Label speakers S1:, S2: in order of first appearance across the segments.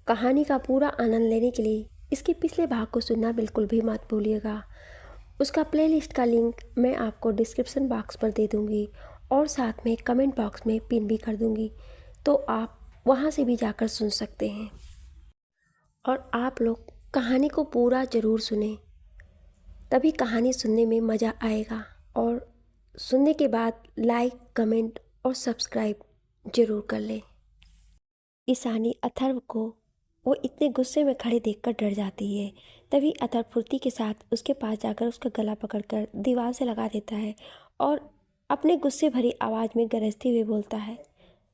S1: कहानी का पूरा आनंद लेने के लिए इसके पिछले भाग को सुनना बिल्कुल भी मत भूलिएगा। उसका प्लेलिस्ट का लिंक मैं आपको डिस्क्रिप्शन बॉक्स पर दे दूँगी और साथ में कमेंट बॉक्स में पिन भी कर दूँगी, तो आप वहाँ से भी जाकर सुन सकते हैं। और आप लोग कहानी को पूरा ज़रूर सुने, तभी कहानी सुनने में मज़ा आएगा। और सुनने के बाद लाइक, कमेंट और सब्सक्राइब ज़रूर कर लें। ईशानी अथर्व को वो इतने गुस्से में खड़े देखकर डर जाती है। तभी अथर्व फुर्ती के साथ उसके पास जाकर उसका गला पकड़कर दीवार से लगा देता है और अपने गुस्से भरी आवाज़ में गरजते हुए बोलता है,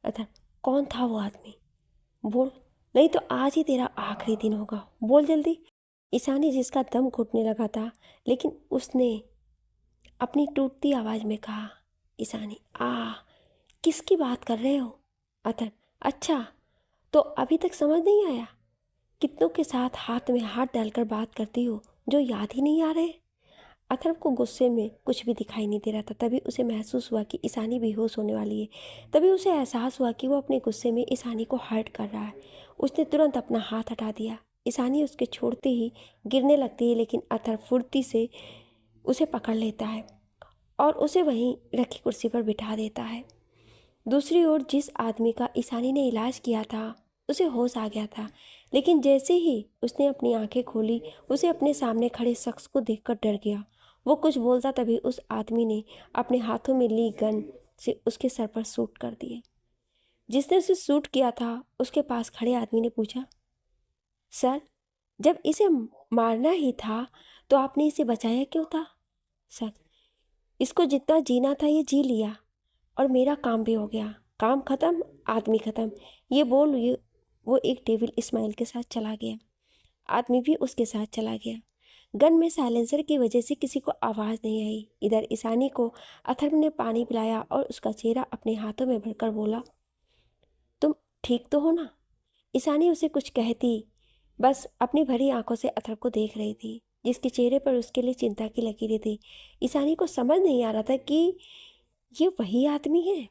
S1: अथर्व, कौन था वो आदमी? बोल, नहीं तो आज ही तेरा आखिरी दिन होगा, बोल जल्दी। ईशानी, जिसका दम घुटने लगा था, लेकिन उसने अपनी टूटती आवाज़ में कहा, ईशानी, किसकी बात कर रहे हो? अथर्व, अच्छा, तो अभी तक समझ नहीं आया? कितनों के साथ हाथ में हाथ डालकर बात करती हो जो याद ही नहीं आ रहे? अथर्व को गुस्से में कुछ भी दिखाई नहीं दे रहा था। तभी उसे महसूस हुआ कि ईशानी बेहोश होने वाली है। तभी उसे एहसास हुआ कि वो अपने गुस्से में ईशानी को हर्ट कर रहा है। उसने तुरंत अपना हाथ हटा दिया। ईशानी उसके छोड़ते ही गिरने लगती है, लेकिन अथर्व फुर्ती से उसे पकड़ लेता है और उसे वहीं रखी कुर्सी पर बिठा देता है। दूसरी ओर जिस आदमी का ईशानी ने इलाज किया था उसे होश आ गया था, लेकिन जैसे ही उसने अपनी आंखें खोली उसे अपने सामने खड़े शख्स को देखकर डर गया। वो कुछ बोलता तभी उस आदमी ने अपने हाथों में ली गन से उसके सर पर शूट कर दिए। जिसने उसे शूट किया था उसके पास खड़े आदमी ने पूछा, सर, जब इसे मारना ही था तो आपने इसे बचाया क्यों था? सर, इसको जितना जीना था ये जी लिया और मेरा काम भी हो गया। काम खत्म, आदमी खत्म। ये बोल ये वो एक डेविल इस्माइल के साथ चला गया। आदमी भी उसके साथ चला गया। गन में साइलेंसर की वजह से किसी को आवाज़ नहीं आई। इधर ईशानी को अथर्व ने पानी पिलाया और उसका चेहरा अपने हाथों में भरकर बोला, तुम ठीक तो हो ना? ईशानी उसे कुछ कहती बस अपनी भरी आंखों से अथर्व को देख रही थी, जिसके चेहरे पर उसके लिए चिंता की लकीरें थी। ईशानी को समझ नहीं आ रहा था कि ये वही आदमी है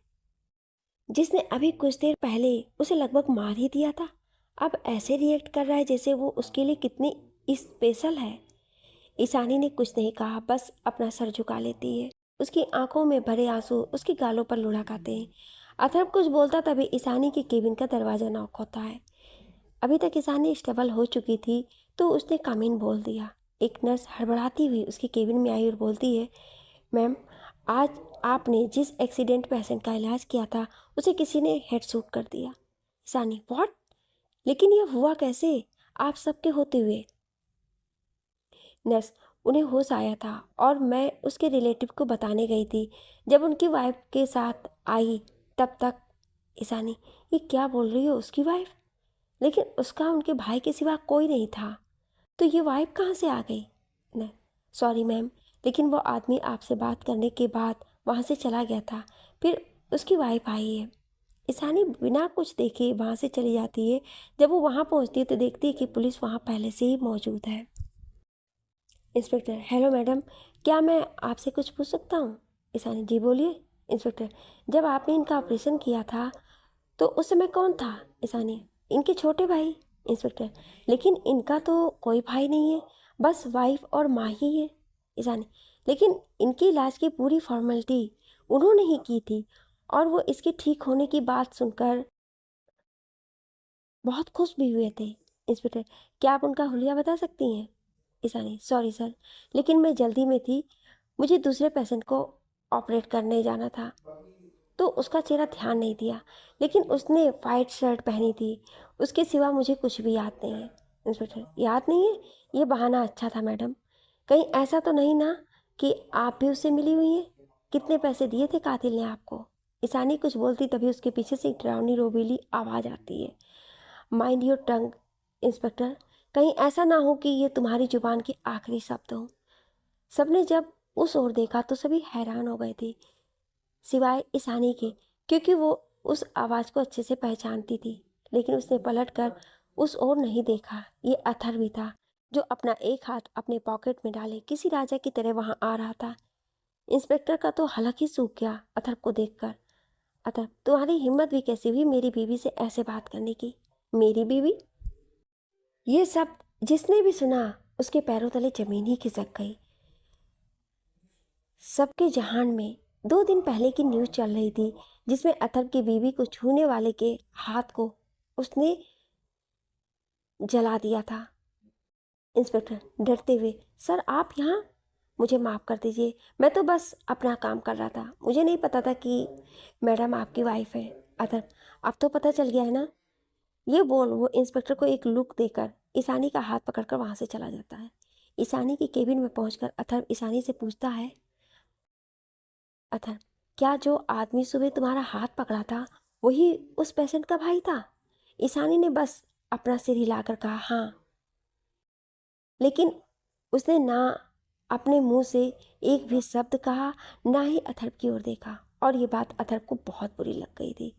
S1: जिसने अभी कुछ देर पहले उसे लगभग मार ही दिया था। अब ऐसे रिएक्ट कर रहा है जैसे वो उसके लिए कितनी स्पेशल है। ईशानी ने कुछ नहीं कहा, बस अपना सर झुका लेती है। उसकी आंखों में भरे आंसू उसके गालों पर लुढ़काते हैं। अथर्व कुछ बोलता तभी ईशानी के केबिन का दरवाजा नॉक होता है। अभी तक ईशानी स्टेबल हो चुकी थी तो उसने कम बोल दिया। एक नर्स हड़बड़ाती हुई उसके केबिन में आई और बोलती है, मैम, आज आपने जिस एक्सीडेंट पेशेंट का इलाज किया था उसे किसी ने हेड शूट कर दिया। ईशानी, व्हाट? लेकिन यह हुआ कैसे, आप सबके होते हुए? नर्स, उन्हें होश आया था और मैं उसके रिलेटिव को बताने गई थी। जब उनकी वाइफ के साथ आई तब तक। ईशानी, ये क्या बोल रही हो, उसकी वाइफ? लेकिन उसका उनके भाई के सिवा कोई नहीं था, तो ये वाइफ कहाँ से आ गई? न, सॉरी मैम, लेकिन वो आदमी आपसे बात करने के बाद वहाँ से चला गया था, फिर उसकी वाइफ आई है। ईशानी बिना कुछ देखे वहाँ से चली जाती है। जब वो वहाँ पहुँचती है तो देखती है कि पुलिस वहाँ पहले से ही मौजूद है। इंस्पेक्टर, हेलो मैडम, क्या मैं आपसे कुछ पूछ सकता हूँ? ईशानी, जी बोलिए। इंस्पेक्टर, जब आपने इनका ऑपरेशन किया था तो उस समय कौन था? ईशानी, इनके छोटे भाई। इंस्पेक्टर, लेकिन इनका तो कोई भाई नहीं है, बस वाइफ और माँ ही है। ईशानी, लेकिन इनकी इलाज की पूरी फॉर्मेलिटी उन्होंने ही की थी और वो इसके ठीक होने की बात सुनकर बहुत खुश भी हुए थे। इंस्पेक्टर, क्या आप उनका हुलिया बता सकती हैं? ईशानी, सॉरी सर, लेकिन मैं जल्दी में थी, मुझे दूसरे पेशेंट को ऑपरेट करने जाना था तो उसका चेहरा ध्यान नहीं दिया, लेकिन उसने वाइट शर्ट पहनी थी। उसके सिवा मुझे कुछ भी याद नहीं है। इंस्पेक्टर, याद नहीं है? ये बहाना अच्छा था मैडम। कहीं ऐसा तो नहीं ना कि आप भी उससे मिली हुई हैं? कितने पैसे दिए थे कातिल ने आपको? ईशानी कुछ बोलती तभी उसके पीछे से एक डरावनी रोबीली आवाज़ आती है, माइंड योर टंग इंस्पेक्टर, कहीं ऐसा ना हो कि ये तुम्हारी जुबान के आखिरी शब्द हो। सबने जब उस ओर देखा तो सभी हैरान हो गए थे, सिवाय ईशानी के, क्योंकि वो उस आवाज़ को अच्छे से पहचानती थी। लेकिन उसने पलटकर उस ओर नहीं देखा। ये अथर्व ही था जो अपना एक हाथ अपने पॉकेट में डाले किसी राजा की तरह वहां आ रहा था। इंस्पेक्टर का तो हलक ही सूख गया अथर्व को देखकर। अथर्व, तुम्हारी हिम्मत भी कैसी हुई मेरी बीवी से ऐसे बात करने की? मेरी बीवी? ये सब जिसने भी सुना उसके पैरों तले जमीन ही खिसक गई। सबके जहान में 2 दिन पहले की न्यूज़ चल रही थी जिसमें अथर्व की बीवी को छूने वाले के हाथ को उसने जला दिया था। इंस्पेक्टर डरते हुए, सर आप यहाँ? मुझे माफ़ कर दीजिए, मैं तो बस अपना काम कर रहा था, मुझे नहीं पता था कि मैडम आपकी वाइफ है। अथर्व, अब तो पता चल गया है ना? ये बोल वो इंस्पेक्टर को एक लुक देकर ईशानी का हाथ पकड़कर वहाँ से चला जाता है। ईशानी की केबिन में पहुंचकर अथर्व ईशानी से पूछता है, अथर्व, क्या जो आदमी सुबह तुम्हारा हाथ पकड़ा था वही उस पेशेंट का भाई था? ईशानी ने बस अपना सिर हिलाकर कहा, हाँ। लेकिन उसने ना अपने मुंह से एक भी शब्द कहा, ना ही अथर्व की ओर देखा। और ये बात अथर्व को बहुत बुरी लग गई थी।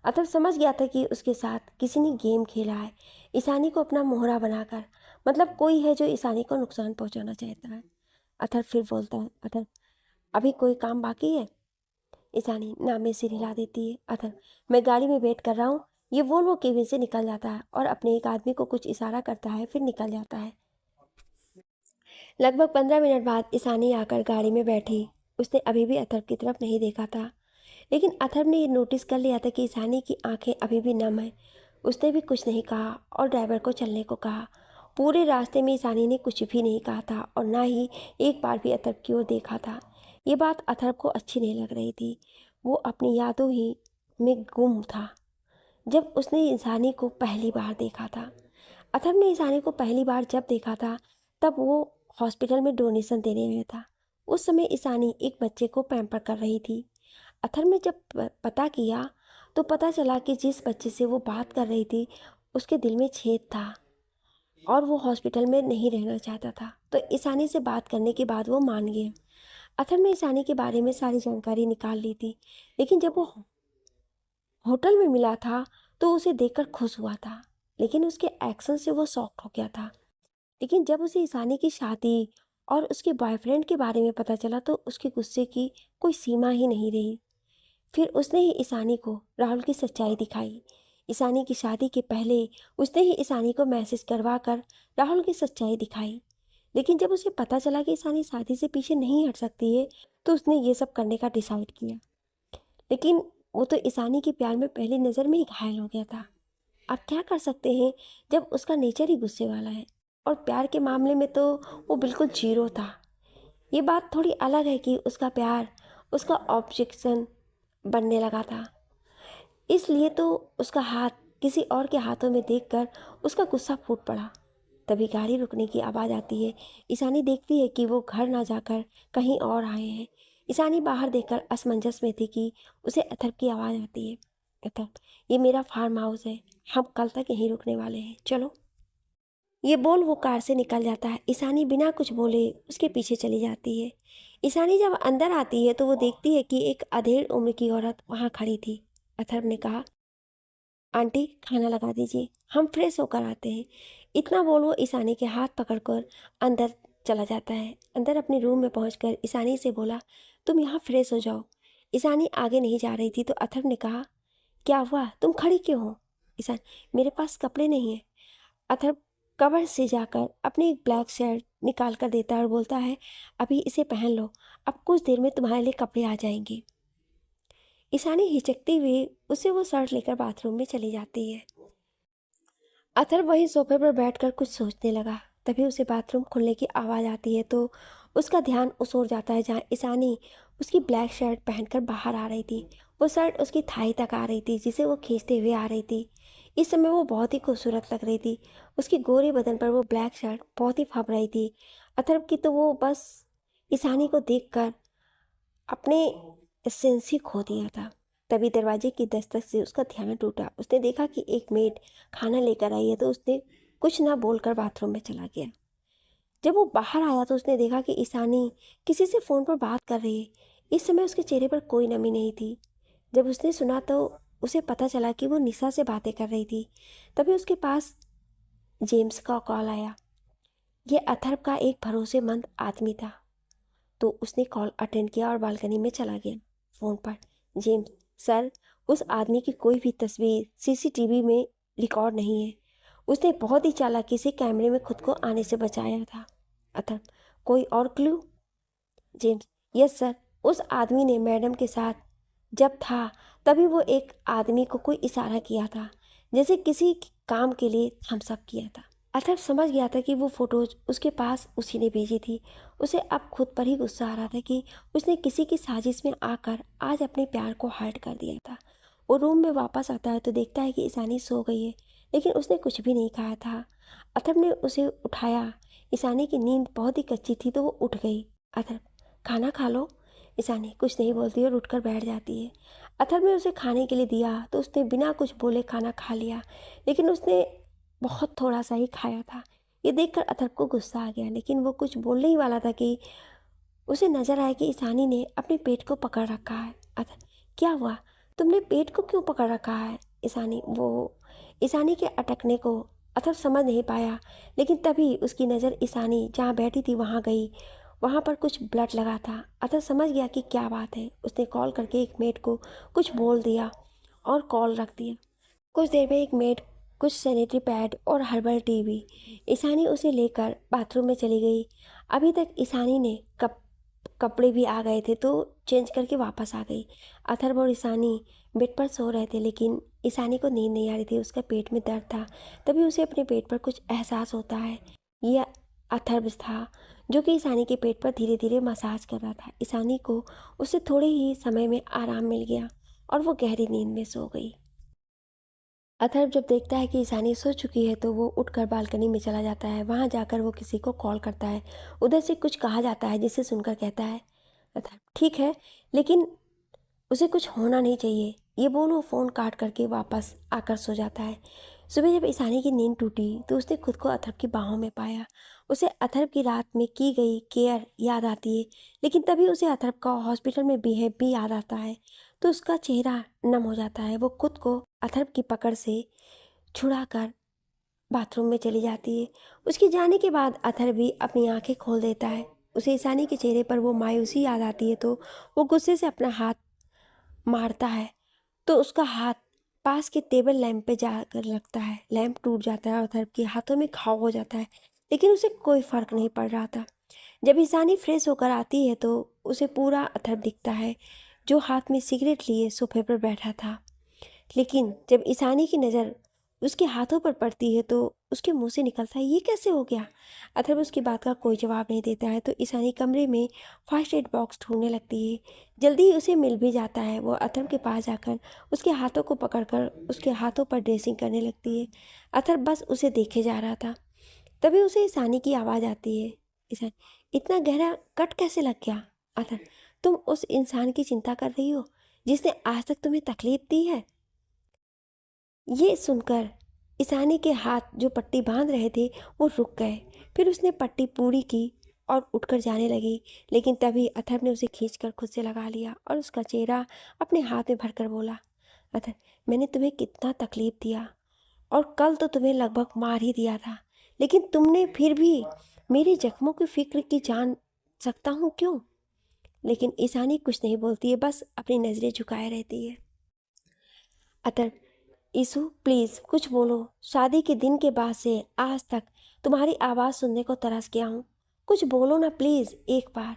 S1: अथर्व समझ गया था कि उसके साथ किसी ने गेम खेला है, ईशानी को अपना मोहरा बनाकर। मतलब कोई है जो ईशानी को नुकसान पहुंचाना चाहता है। अथर्व फिर बोलता है, अथर्व अभी कोई काम बाकी है? ईशानी नामे सिर हिला देती है। अथर्व, मैं गाड़ी में वेट कर रहा हूँ। ये बोल वो केबिन से निकल जाता है और अपने एक आदमी को कुछ इशारा करता है, फिर निकल जाता है। लगभग 15 मिनट बाद ईशानी आकर गाड़ी में बैठी। उसने अभी भी अथर्व की तरफ नहीं देखा था, लेकिन अथर्व ने ये नोटिस कर लिया था कि ईशानी की आंखें अभी भी नम हैं। उसने भी कुछ नहीं कहा और ड्राइवर को चलने को कहा। पूरे रास्ते में ईशानी ने कुछ भी नहीं कहा था और ना ही एक बार भी अथर्व की ओर देखा था। ये बात अथर्व को अच्छी नहीं लग रही थी। वो अपनी यादों ही में गुम था जब उसने ईशानी को पहली बार देखा था। अथर्व ने ईशानी को पहली बार जब देखा था तब वो हॉस्पिटल में डोनेशन देने आया था। उस समय ईशानी एक बच्चे को पैम्पर कर रही थी। अथर्व ने जब पता किया तो पता चला कि जिस बच्चे से वो बात कर रही थी उसके दिल में छेद था और वो हॉस्पिटल में नहीं रहना चाहता था। तो ईशानी से बात करने के बाद वो मान गया। अथर्व ने ईशानी के बारे में सारी जानकारी निकाल ली थी, लेकिन जब वो होटल में मिला था तो उसे देखकर खुश हुआ था, लेकिन उसके एक्शन से वो शॉक्ड हो गया था। लेकिन जब उसे ईशानी की शादी और उसके बॉयफ्रेंड के बारे में पता चला तो उसके गुस्से की कोई सीमा ही नहीं रही। फिर उसने ही ईशानी को राहुल की सच्चाई दिखाई। ईशानी की शादी के पहले उसने ही ईशानी को मैसेज करवा कर राहुल की सच्चाई दिखाई। लेकिन जब उसे पता चला कि ईशानी शादी से पीछे नहीं हट सकती है तो उसने ये सब करने का डिसाइड किया। लेकिन वो तो ईशानी के प्यार में पहली नज़र में ही घायल हो गया था। अब क्या कर सकते हैं जब उसका नेचर ही गुस्से वाला है और प्यार के मामले में तो वो बिल्कुल जीरो था। ये बात थोड़ी अलग है कि उसका प्यार उसका ऑब्जेक्शन बनने लगा था, इसलिए तो उसका हाथ किसी और के हाथों में देखकर उसका गुस्सा फूट पड़ा। तभी गाड़ी रुकने की आवाज़ आती है। ईशानी देखती है कि वो घर ना जाकर कहीं और आए हैं। ईशानी बाहर देखकर असमंजस में थी कि उसे अथर्व की आवाज़ आती है, अथर्व ये मेरा फार्म हाउस है, हम कल तक यहीं रुकने वाले हैं, चलो। ये बोल वो कार से निकल जाता है। ईशानी बिना कुछ बोले उसके पीछे चली जाती है। ईशानी जब अंदर आती है तो वो देखती है कि एक अधेड़ उम्र की औरत वहाँ खड़ी थी। अथर्व ने कहा, आंटी खाना लगा दीजिए, हम फ्रेश होकर आते हैं। इतना बोल वो ईशानी के हाथ पकड़कर अंदर चला जाता है। अंदर अपने रूम में पहुंचकर ईशानी से बोला, तुम यहाँ फ्रेश हो जाओ। ईशानी आगे नहीं जा रही थी तो अथर्व ने कहा, क्या हुआ, तुम खड़ी क्यों हो? ईशान, मेरे पास कपड़े नहीं है। अथर्व कवर से जाकर अपनी एक ब्लैक शर्ट निकाल कर देता है और बोलता है, अभी इसे पहन लो, अब कुछ देर में तुम्हारे लिए कपड़े आ जाएंगे। ईशानी हिचकते हुए उसे वो शर्ट लेकर बाथरूम में चली जाती है। अथर्व वहीं सोफे पर बैठकर कुछ सोचने लगा। तभी उसे बाथरूम खुलने की आवाज़ आती है तो उसका ध्यान उस ओर जाता है जहाँ ईशानी उसकी ब्लैक शर्ट पहनकर बाहर आ रही थी। वो शर्ट उसकी थाई तक आ रही थी जिसे वो खींचते हुए आ रही थी। इस समय वो बहुत ही खूबसूरत लग रही थी। उसकी गोरे बदन पर वो ब्लैक शर्ट बहुत ही फब रही थी। अथर्व की तो वो बस ईशानी को देखकर अपने सेंस ही खो दिया था। तभी दरवाजे की दस्तक से उसका ध्यान टूटा। उसने देखा कि एक मेड खाना लेकर आई है तो उसने कुछ ना बोलकर बाथरूम में चला गया। जब वो बाहर आया तो उसने देखा कि ईशानी किसी से फ़ोन पर बात कर रही है। इस समय उसके चेहरे पर कोई नमी नहीं थी। जब उसने सुना तो उसे पता चला कि वो निशा से बातें कर रही थी। तभी उसके पास जेम्स का कॉल आया। ये अथर्व का एक भरोसेमंद आदमी था। तो उसने कॉल अटेंड किया और बालकनी में चला गया। फ़ोन पर, जेम्स सर, उस आदमी की कोई भी तस्वीर सीसीटीवी में रिकॉर्ड नहीं है। उसने बहुत ही चालाकी से कैमरे में खुद को आने से बचाया था। अथर्व, कोई और क्लू? जेम्स, यस सर, उस आदमी ने मैडम के साथ जब था तभी वो एक आदमी को कोई इशारा किया था, जैसे किसी काम के लिए थम्स अप किया था। अथर्व समझ गया था कि वो फोटोज उसके पास उसी ने भेजी थी। उसे अब खुद पर ही गुस्सा आ रहा था कि उसने किसी की साजिश में आकर आज अपने प्यार को हर्ट कर दिया था। वो रूम में वापस आता है तो देखता है कि ईशानी सो गई है, लेकिन उसने कुछ भी नहीं खाया था। अथर्व ने उसे उठाया। ईशानी की नींद बहुत ही कच्ची थी तो वो उठ गई। अथर्व, खाना खा लो। ईशानी कुछ नहीं बोलती और उठकर बैठ जाती है। अथर्व ने उसे खाने के लिए दिया तो उसने बिना कुछ बोले खाना खा लिया, लेकिन उसने बहुत थोड़ा सा ही खाया था। ये देखकर अथर्व को गुस्सा आ गया, लेकिन वो कुछ बोलने ही वाला था कि उसे नजर आया कि ईशानी ने अपने पेट को पकड़ रखा है। अथर्व, क्या हुआ? तुमने पेट को क्यों पकड़ रखा है? ईशानी के अटकने को अथर्व समझ नहीं पाया, लेकिन तभी उसकी नज़र ईशानी जहाँ बैठी थी वहाँ गई। वहाँ पर कुछ ब्लड लगा था। अथर्व समझ गया कि क्या बात है। उसने कॉल करके एक मेड को कुछ बोल दिया और कॉल रख दिया। कुछ देर में एक मेड, कुछ सैनिटरी पैड और हर्बल टी भी। ईशानी उसे लेकर बाथरूम में चली गई। अभी तक ईशानी ने कपड़े भी आ गए थे तो चेंज करके वापस आ गई। अथर्व और ईशानी बेड पर सो रहे थे, लेकिन ईशानी को नींद नहीं आ रही थी, उसका पेट में दर्द था। तभी उसे अपने पेट पर कुछ एहसास होता है। यह अथर्व था जो कि ईशानी के पेट पर धीरे धीरे मसाज कर रहा था। ईशानी को उससे थोड़े ही समय में आराम मिल गया और वो गहरी नींद में सो गई। अथर्व जब देखता है कि ईशानी सो चुकी है तो वो उठकर बालकनी में चला जाता है। वहाँ जाकर वो किसी को कॉल करता है। उधर से कुछ कहा जाता है जिसे सुनकर कहता है, अथर्व ठीक है, लेकिन उसे कुछ होना नहीं चाहिए। ये बोल वो फ़ोन काट करके वापस आकर सो जाता है। सुबह जब ईशानी की नींद टूटी तो उसने खुद को अथर्व की बाहों में पाया। उसे अथर्व की रात में की गई केयर याद आती है, लेकिन तभी उसे अथर्व का हॉस्पिटल में बिहेव भी याद आता है। तो उसका चेहरा नम हो जाता है। वो खुद को अथर्व की पकड़ से छुड़ाकर बाथरूम में चली जाती है। उसके जाने के बाद अथर्व भी अपनी आंखें खोल देता है। उसे ईशानी के चेहरे पर वो मायूसी याद आती है तो वो गुस्से से अपना हाथ मारता है, तो उसका हाथ पास के टेबल लैंप पे जाकर लगता है। लैंप टूट जाता है और अथर्व के हाथों में घाव हो जाता है, लेकिन उसे कोई फर्क नहीं पड़ रहा था। जब ईशानी फ्रेश होकर आती है तो उसे पूरा अथर्व दिखता है, जो हाथ में सिगरेट लिए सोफे पर बैठा था। लेकिन जब ईशानी की नज़र उसके हाथों पर पड़ती है तो उसके मुंह से निकलता है, ये कैसे हो गया? अथर्व उसकी बात का कोई जवाब नहीं देता है तो ईशानी कमरे में फर्स्ट एड बॉक्स ढूंढने लगती है। जल्दी ही उसे मिल भी जाता है। वो अथर्व के पास जाकर उसके हाथों को पकड़कर उसके हाथों पर ड्रेसिंग करने लगती है। अथर्व बस उसे देखे जा रहा था। तभी उसे ईशानी की आवाज़ आती है, ईशानी, इतना गहरा कट कैसे लग गया? अथर्व, तुम उस इंसान की चिंता कर रही हो जिसने आज तक तुम्हें तकलीफ दी है? ये सुनकर ईशानी के हाथ जो पट्टी बांध रहे थे वो रुक गए। फिर उसने पट्टी पूरी की और उठकर जाने लगी, लेकिन तभी अथर्व ने उसे खींचकर खुद से लगा लिया और उसका चेहरा अपने हाथ में भरकर बोला, अथर्व, मैंने तुम्हें कितना तकलीफ दिया और कल तो तुम्हें लगभग मार ही दिया था, लेकिन तुमने फिर भी मेरे जख्मों की फिक्र की जान सकता हूँ क्यों? लेकिन ईशानी कुछ नहीं बोलती है, बस अपनी नज़रें झुकाए रहती है। अतः ईशु प्लीज़ कुछ बोलो। शादी के दिन के बाद से आज तक तुम्हारी आवाज़ सुनने को तरस गया हूँ। कुछ बोलो ना प्लीज़ एक बार।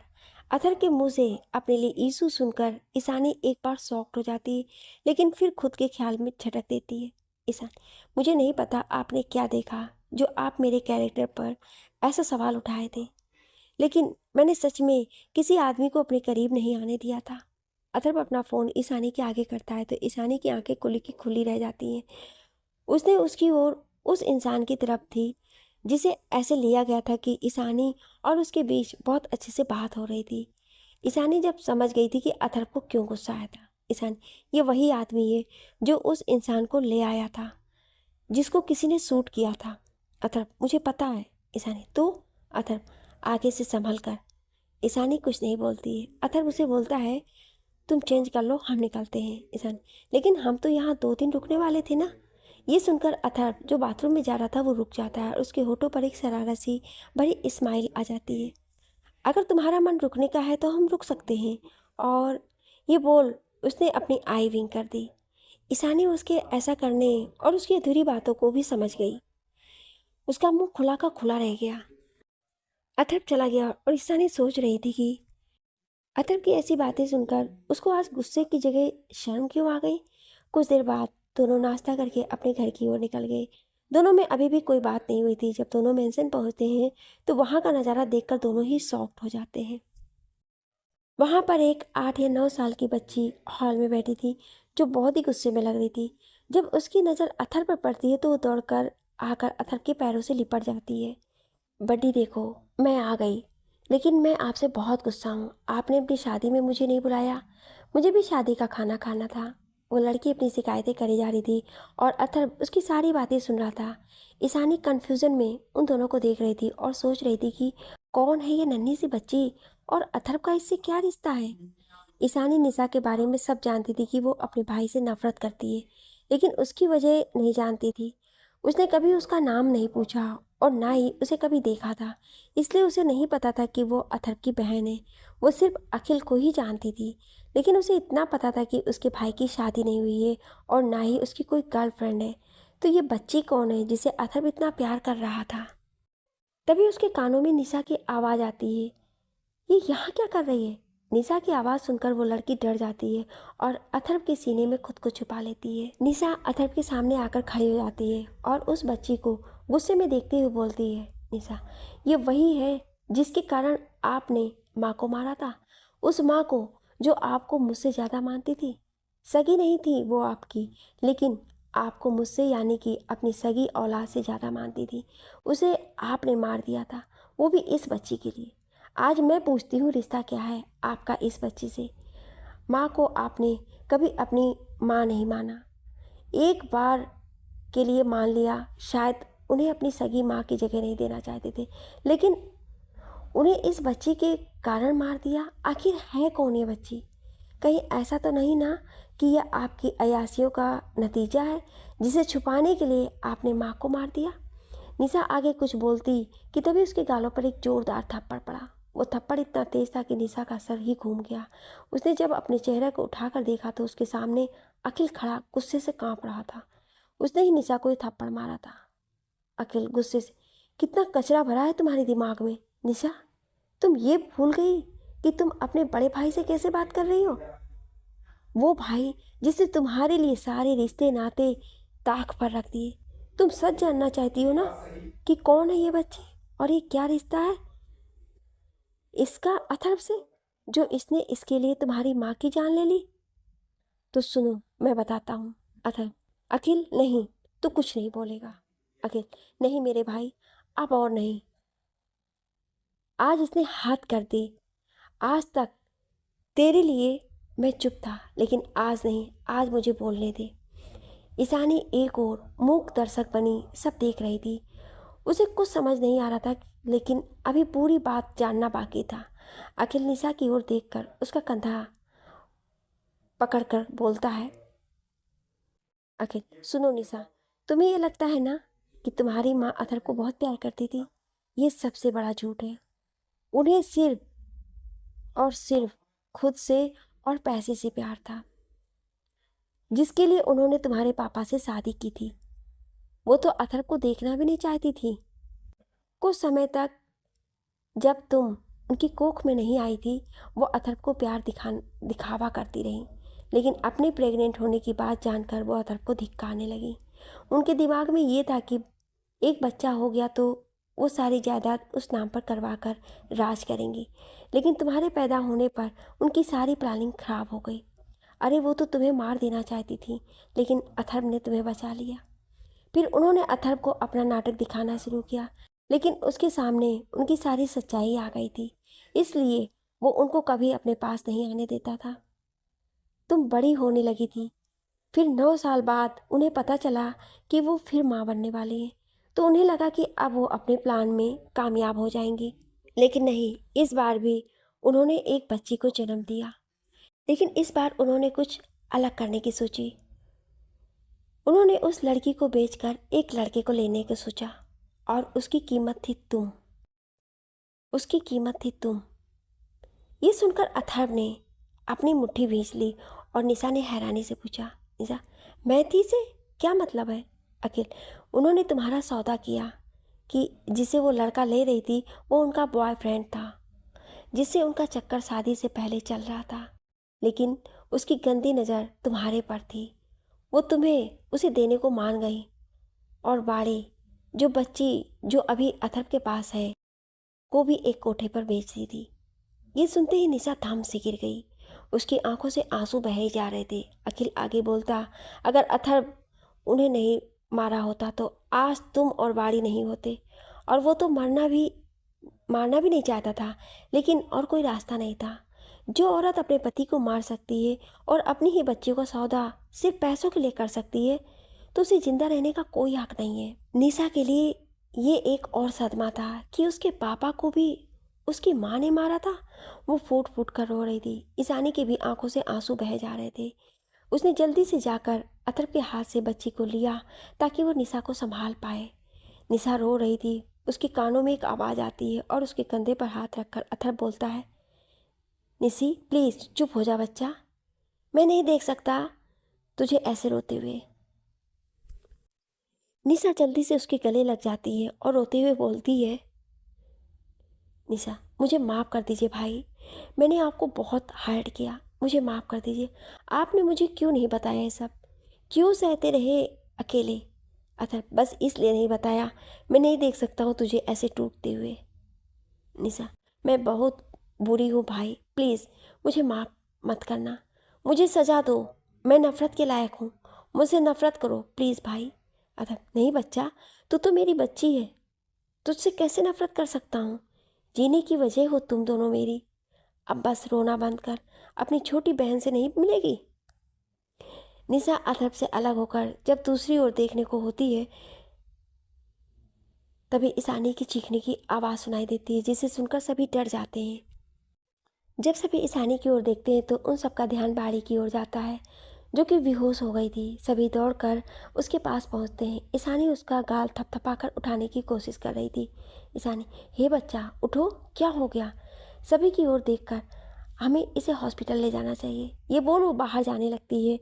S1: अथर के मुंह से अपने लिए ईशु सुनकर ईशानी एक बार शॉक्ड हो जाती है, लेकिन फिर खुद के ख्याल में झटक देती है। ईशान, मुझे नहीं पता आपने क्या देखा जो आप मेरे कैरेक्टर पर ऐसा सवाल उठाए थे, लेकिन मैंने सच में किसी आदमी को अपने करीब नहीं आने दिया था। अथर्व अपना फ़ोन ईशानी के आगे करता है तो ईशानी की आंखें खुली की खुली रह जाती हैं। उसने उसकी ओर उस इंसान की तरफ थी जिसे ऐसे लिया गया था कि ईशानी और उसके बीच बहुत अच्छे से बात हो रही थी। ईशानी जब समझ गई थी कि अथर्व को क्यों गुस्सा आया था। ईशानी, ये वही आदमी है जो उस इंसान को ले आया था जिसको किसी ने सूट किया था। अथर्व, मुझे पता है। ईशानी, तो अथर्व, आगे से संभल कर। ईशानी कुछ नहीं बोलती है। अथर्व उसे बोलता है, तुम चेंज कर लो, हम निकलते हैं। ईशान, लेकिन हम तो यहाँ 2 दिन रुकने वाले थे ना। ये सुनकर अथर्व जो बाथरूम में जा रहा था वो रुक जाता है और उसके होठों पर एक शरारत सी बड़ी स्माइल आ जाती है। अगर तुम्हारा मन रुकने का है तो हम रुक सकते हैं। और ये बोल उसने अपनी आई विंक कर दी। ईशानी उसके ऐसा करने और उसकी अधूरी बातों को भी समझ गई। उसका मुंह खुला का खुला रह गया। अथर्व चला गया और ईशानी सोच रही थी कि अथर्व की ऐसी बातें सुनकर उसको आज गुस्से की जगह शर्म क्यों आ गई। कुछ देर बाद दोनों नाश्ता करके अपने घर की ओर निकल गए। दोनों में अभी भी कोई बात नहीं हुई थी। जब दोनों मेंशन पहुंचते हैं तो वहां का नज़ारा देखकर दोनों ही शॉक्ड हो जाते हैं। वहां पर एक 8 या 9 साल की बच्ची हॉल में बैठी थी जो बहुत ही गुस्से में लग रही थी। जब उसकी नज़र अथर्व पर पड़ती है तो वो दौड़कर आकर अथर्व के पैरों से लिपट जाती है। बड्डी देखो, मैं आ गई, लेकिन मैं आपसे बहुत गुस्सा हूँ। आपने अपनी शादी में मुझे नहीं बुलाया। मुझे भी शादी का खाना खाना था। वो लड़की अपनी शिकायतें करी जा रही थी और अथर्व उसकी सारी बातें सुन रहा था। ईशानी कन्फ्यूजन में उन दोनों को देख रही थी और सोच रही थी कि कौन है ये नन्ही सी बच्ची और अथर्व का इससे क्या रिश्ता है। ईशानी निशा के बारे में सब जानती थी कि वो अपने भाई से नफरत करती है, लेकिन उसकी वजह नहीं जानती थी। उसने कभी उसका नाम नहीं पूछा और ना ही उसे कभी देखा था, इसलिए उसे नहीं पता था कि वो अथर्व की बहन है। वो सिर्फ अखिल को ही जानती थी, लेकिन उसे इतना पता था कि उसके भाई की शादी नहीं हुई है और ना ही उसकी कोई गर्लफ्रेंड है। तो ये बच्ची कौन है जिसे अथर्व इतना प्यार कर रहा था। तभी उसके कानों में निशा की आवाज़ आती है। ये यहाँ क्या कर रही है। निशा की आवाज़ सुनकर वो लड़की डर जाती है और अथर्व के सीने में खुद को छुपा लेती है। निशा अथर्व के सामने आकर खड़ी हो जाती है और उस बच्ची को गुस्से में देखते हुए बोलती है, निशा, ये वही है जिसके कारण आपने माँ को मारा था। उस माँ को जो आपको मुझसे ज़्यादा मानती थी। सगी नहीं थी वो आपकी, लेकिन आपको मुझसे यानी कि अपनी सगी औलाद से ज़्यादा मानती थी। उसे आपने मार दिया था, वो भी इस बच्ची के लिए। आज मैं पूछती हूँ रिश्ता क्या है आपका इस बच्ची से। माँ को आपने कभी अपनी माँ नहीं माना। एक बार के लिए मान लिया, शायद उन्हें अपनी सगी माँ की जगह नहीं देना चाहते थे, लेकिन उन्हें इस बच्ची के कारण मार दिया। आखिर है कौन ये बच्ची। कहीं ऐसा तो नहीं ना कि यह आपकी अयासियों का नतीजा है जिसे छुपाने के लिए आपने माँ को मार दिया। निशा आगे कुछ बोलती कि तभी उसके गालों पर एक जोरदार थप्पड़ पड़ा। वो थप्पड़ इतना तेज था कि निशा का सर ही घूम गया। उसने जब अपने चेहरे को उठाकर देखा तो उसके सामने अखिल खड़ा गुस्से से कांप रहा था। उसने ही निशा को ही थप्पड़ मारा था। अखिल गुस्से से, कितना कचरा भरा है तुम्हारे दिमाग में निशा। तुम ये भूल गई कि तुम अपने बड़े भाई से कैसे बात कर रही हो। वो भाई जिसने तुम्हारे लिए सारे रिश्ते नाते ताक पर रख दिए। तुम सच जानना चाहती हो ना कि कौन है ये बच्ची और ये क्या रिश्ता है इसका अथर्व से, जो इसने इसके लिए तुम्हारी माँ की जान ले ली। तो सुनो, मैं बताता हूँ अथर्व। अखिल नहीं, तू कुछ नहीं बोलेगा। अखिल, नहीं मेरे भाई, अब और नहीं। आज इसने हाथ कर दी। आज तक तेरे लिए मैं चुप था, लेकिन आज नहीं, आज मुझे बोलने दे। ईशानी एक और मूक दर्शक बनी सब देख रही थी। उसे कुछ समझ नहीं आ रहा था, लेकिन अभी पूरी बात जानना बाकी था। अखिल निशा की ओर देखकर उसका कंधा पकड़कर बोलता है, अखिल सुनो निशा, तुम्हें ये लगता है ना कि तुम्हारी माँ अथर्व को बहुत प्यार करती थी। ये सबसे बड़ा झूठ है। उन्हें सिर्फ और सिर्फ खुद से और पैसे से प्यार था, जिसके लिए उन्होंने तुम्हारे पापा से शादी की थी। वो तो अथर्व को देखना भी नहीं चाहती थी। कुछ समय तक जब तुम उनकी कोख में नहीं आई थी, वो अथर्व को प्यार दिखावा करती रही, लेकिन अपने प्रेग्नेंट होने की बात जानकर वो अथर्व को धिक्कारने लगी। उनके दिमाग में ये था कि एक बच्चा हो गया तो वो सारी जायदाद उस नाम पर करवा कर राज करेंगी, लेकिन तुम्हारे पैदा होने पर उनकी सारी प्लानिंग खराब हो गई। अरे वो तो तुम्हें मार देना चाहती थी, लेकिन अथर्व ने तुम्हें बचा लिया। फिर उन्होंने अथर्व को अपना नाटक दिखाना शुरू किया, लेकिन उसके सामने उनकी सारी सच्चाई आ गई थी, इसलिए वो उनको कभी अपने पास नहीं आने देता था। तुम बड़ी होने लगी थी, फिर 9 साल बाद उन्हें पता चला कि वो फिर माँ बनने वाली हैं, तो उन्हें लगा कि अब वो अपने प्लान में कामयाब हो जाएंगी। लेकिन नहीं, इस बार भी उन्होंने एक बच्ची को जन्म दिया, लेकिन इस बार उन्होंने कुछ अलग करने की सोची। उन्होंने उस लड़की को बेचकर एक लड़के को लेने का सोचा और उसकी कीमत थी तुम। उसकी कीमत थी तुम। ये सुनकर अथर्व ने अपनी मुट्ठी भींच ली और निशा ने हैरानी से पूछा, निशा, मैं थी से क्या मतलब है। अखिल, उन्होंने तुम्हारा सौदा किया कि जिसे वो लड़का ले रही थी वो उनका बॉयफ्रेंड था, जिससे उनका चक्कर शादी से पहले चल रहा था। लेकिन उसकी गंदी नज़र तुम्हारे पर थी, वो तुम्हें उसे देने को मान गई। और बाड़ी, जो बच्ची जो अभी अथर्व के पास है, को भी एक कोठे पर बेच दी थी। ये सुनते ही निशा थम से गिर गई। उसकी आंखों से आंसू बहे जा रहे थे। अखिल आगे बोलता, अगर अथर्व उन्हें नहीं मारा होता तो आज तुम और बाड़ी नहीं होते। और वो तो मारना भी नहीं चाहता था, लेकिन और कोई रास्ता नहीं था। जो औरत अपने पति को मार सकती है और अपनी ही बच्ची को सौदा सिर्फ पैसों के लिए कर सकती है, तो उसे जिंदा रहने का कोई हक नहीं है। निशा के लिए ये एक और सदमा था कि उसके पापा को भी उसकी माँ ने मारा था। वो फूट फूट कर रो रही थी। ईशानी की भी आंखों से आंसू बहे जा रहे थे। उसने जल्दी से जाकर अथर्व के हाथ से बच्ची को लिया ताकि वो निशा को संभाल पाए। निशा रो रही थी। उसके कानों में एक आवाज़ आती है और उसके कंधे पर हाथ रखकर अथर्व बोलता है, निशी प्लीज़ चुप हो जा बच्चा, मैं नहीं देख सकता तुझे ऐसे रोते हुए। निशा जल्दी से उसके गले लग जाती है और रोते हुए बोलती है, निशा मुझे माफ़ कर दीजिए भाई, मैंने आपको बहुत हर्ट किया, मुझे माफ़ कर दीजिए। आपने मुझे क्यों नहीं बताया ये सब, क्यों सहते रहे अकेले? अथर्व, बस इसलिए नहीं बताया, मैं नहीं देख सकता हूँ तुझे ऐसे टूटते हुए। निशा, मैं बहुत बुरी हूँ भाई, प्लीज़ मुझे माफ़ मत करना, मुझे सज़ा दो, मैं नफ़रत के लायक हूँ, मुझसे नफ़रत करो प्लीज़ भाई। अथर्व, नहीं बच्चा, तू तो मेरी बच्ची है, तुझसे कैसे नफ़रत कर सकता हूँ? जीने की वजह हो तुम दोनों मेरी। अब बस रोना बंद कर, अपनी छोटी बहन से नहीं मिलेगी। निशा अथर्व से अलग होकर जब दूसरी ओर देखने को होती है, तभी ईशानी की चीखने की आवाज़ सुनाई देती है, जिसे सुनकर सभी डर जाते हैं। जब सभी ईशानी की ओर देखते हैं तो उन सबका ध्यान बाड़ी की ओर जाता है, जो कि बेहोश हो गई थी। सभी दौड़कर उसके पास पहुंचते हैं। ईशानी उसका गाल थपथपाकर उठाने की कोशिश कर रही थी। ईशानी, हे बच्चा उठो, क्या हो गया? सभी की ओर देखकर, हमें इसे हॉस्पिटल ले जाना चाहिए, ये बोल वो बाहर जाने लगती है।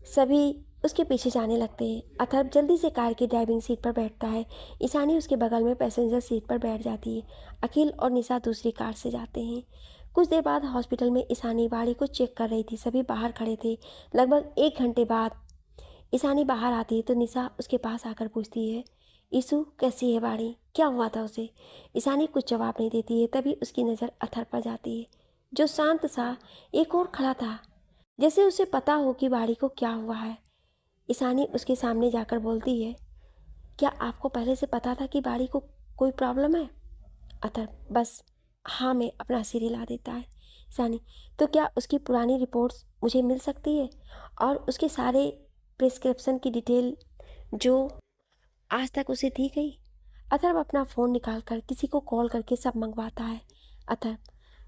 S1: सभी उसके पीछे जाने लगते हैं। अथर्व जल्दी से कार की ड्राइविंग सीट पर बैठता है। ईशानी उसके बगल में पैसेंजर सीट पर बैठ जाती है। अखिल और निशा दूसरी कार से जाते हैं। कुछ देर बाद हॉस्पिटल में ईशानी बाड़ी को चेक कर रही थी। सभी बाहर खड़े थे। लगभग 1 घंटे बाद ईशानी बाहर आती है तो निशा उसके पास आकर पूछती है, ईशु कैसी है बाड़ी, क्या हुआ था उसे? ईशानी कुछ जवाब नहीं देती है। तभी उसकी नज़र अथर्व पर जाती है, जो शांत सा एक और खड़ा था, जैसे उसे पता हो कि बाड़ी को क्या हुआ है। ईशानी उसके सामने जाकर बोलती है, क्या आपको पहले से पता था कि बाड़ी को कोई प्रॉब्लम है? अथर्व, बस हाँ में अपना सिर हिला देता है। ईशानी, तो क्या उसकी पुरानी रिपोर्ट्स मुझे मिल सकती है, और उसके सारे प्रिस्क्रिप्शन की डिटेल जो आज तक उसे दी गई? अथर्व अपना फ़ोन निकाल कर किसी को कॉल करके सब मंगवाता है। अथर्व,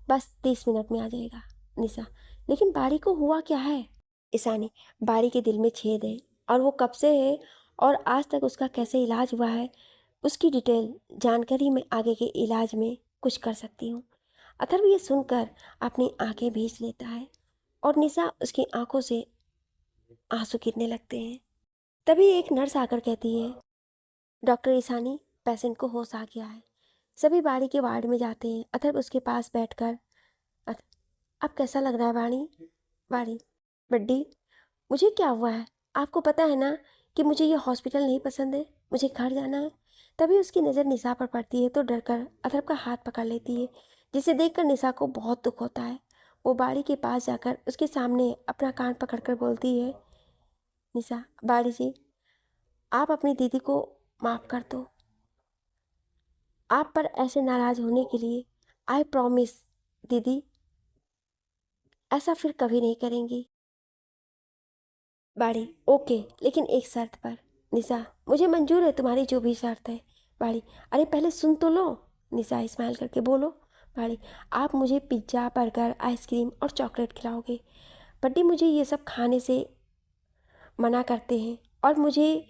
S1: बस 30 मिनट में आ जाएगा। निशा, लेकिन बाड़ी को हुआ क्या है? ईशानी, बारी के दिल में छेद है, और वो कब से है और आज तक उसका कैसे इलाज हुआ है, उसकी डिटेल जानकर ही मैं आगे के इलाज में कुछ कर सकती हूँ। अथर्व ये सुनकर अपनी आंखें भींच लेता है और निशा उसकी आंखों से आंसू गिरने लगते हैं। तभी एक नर्स आकर कहती है, डॉक्टर ईशानी, पेशेंट को होश आ गया है। सभी बाड़ी के वार्ड में जाते हैं। अथर्व उसके पास बैठकर, अब कैसा लग रहा है बाड़ी? बाड़ी, बड्डी, मुझे क्या हुआ है? आपको पता है ना कि मुझे ये हॉस्पिटल नहीं पसंद है, मुझे घर जाना है। तभी उसकी नज़र निशा पर पड़ती है तो डरकर अथर्व का हाथ पकड़ लेती है, जिसे देखकर निशा को बहुत दुख होता है। वो बाड़ी के पास जाकर उसके सामने अपना कान पकड़कर बोलती है, निशा, बाड़ी जी, आप अपनी दीदी को माफ़ कर दो। आप पर ऐसे नाराज़ होने के लिए आई प्रॉमिस दीदी, ऐसा फिर कभी नहीं करेंगी। बाड़ी, ओके, लेकिन एक शर्त पर। निशा, मुझे मंजूर है तुम्हारी जो भी शर्त है। बाड़ी, अरे पहले सुन तो लो। निशा स्माइल करके बोलो। बाड़ी, आप मुझे पिज्ज़ा, बर्गर, आइसक्रीम और चॉकलेट खिलाओगे। बड्डी मुझे ये सब खाने से मना करते हैं और मुझे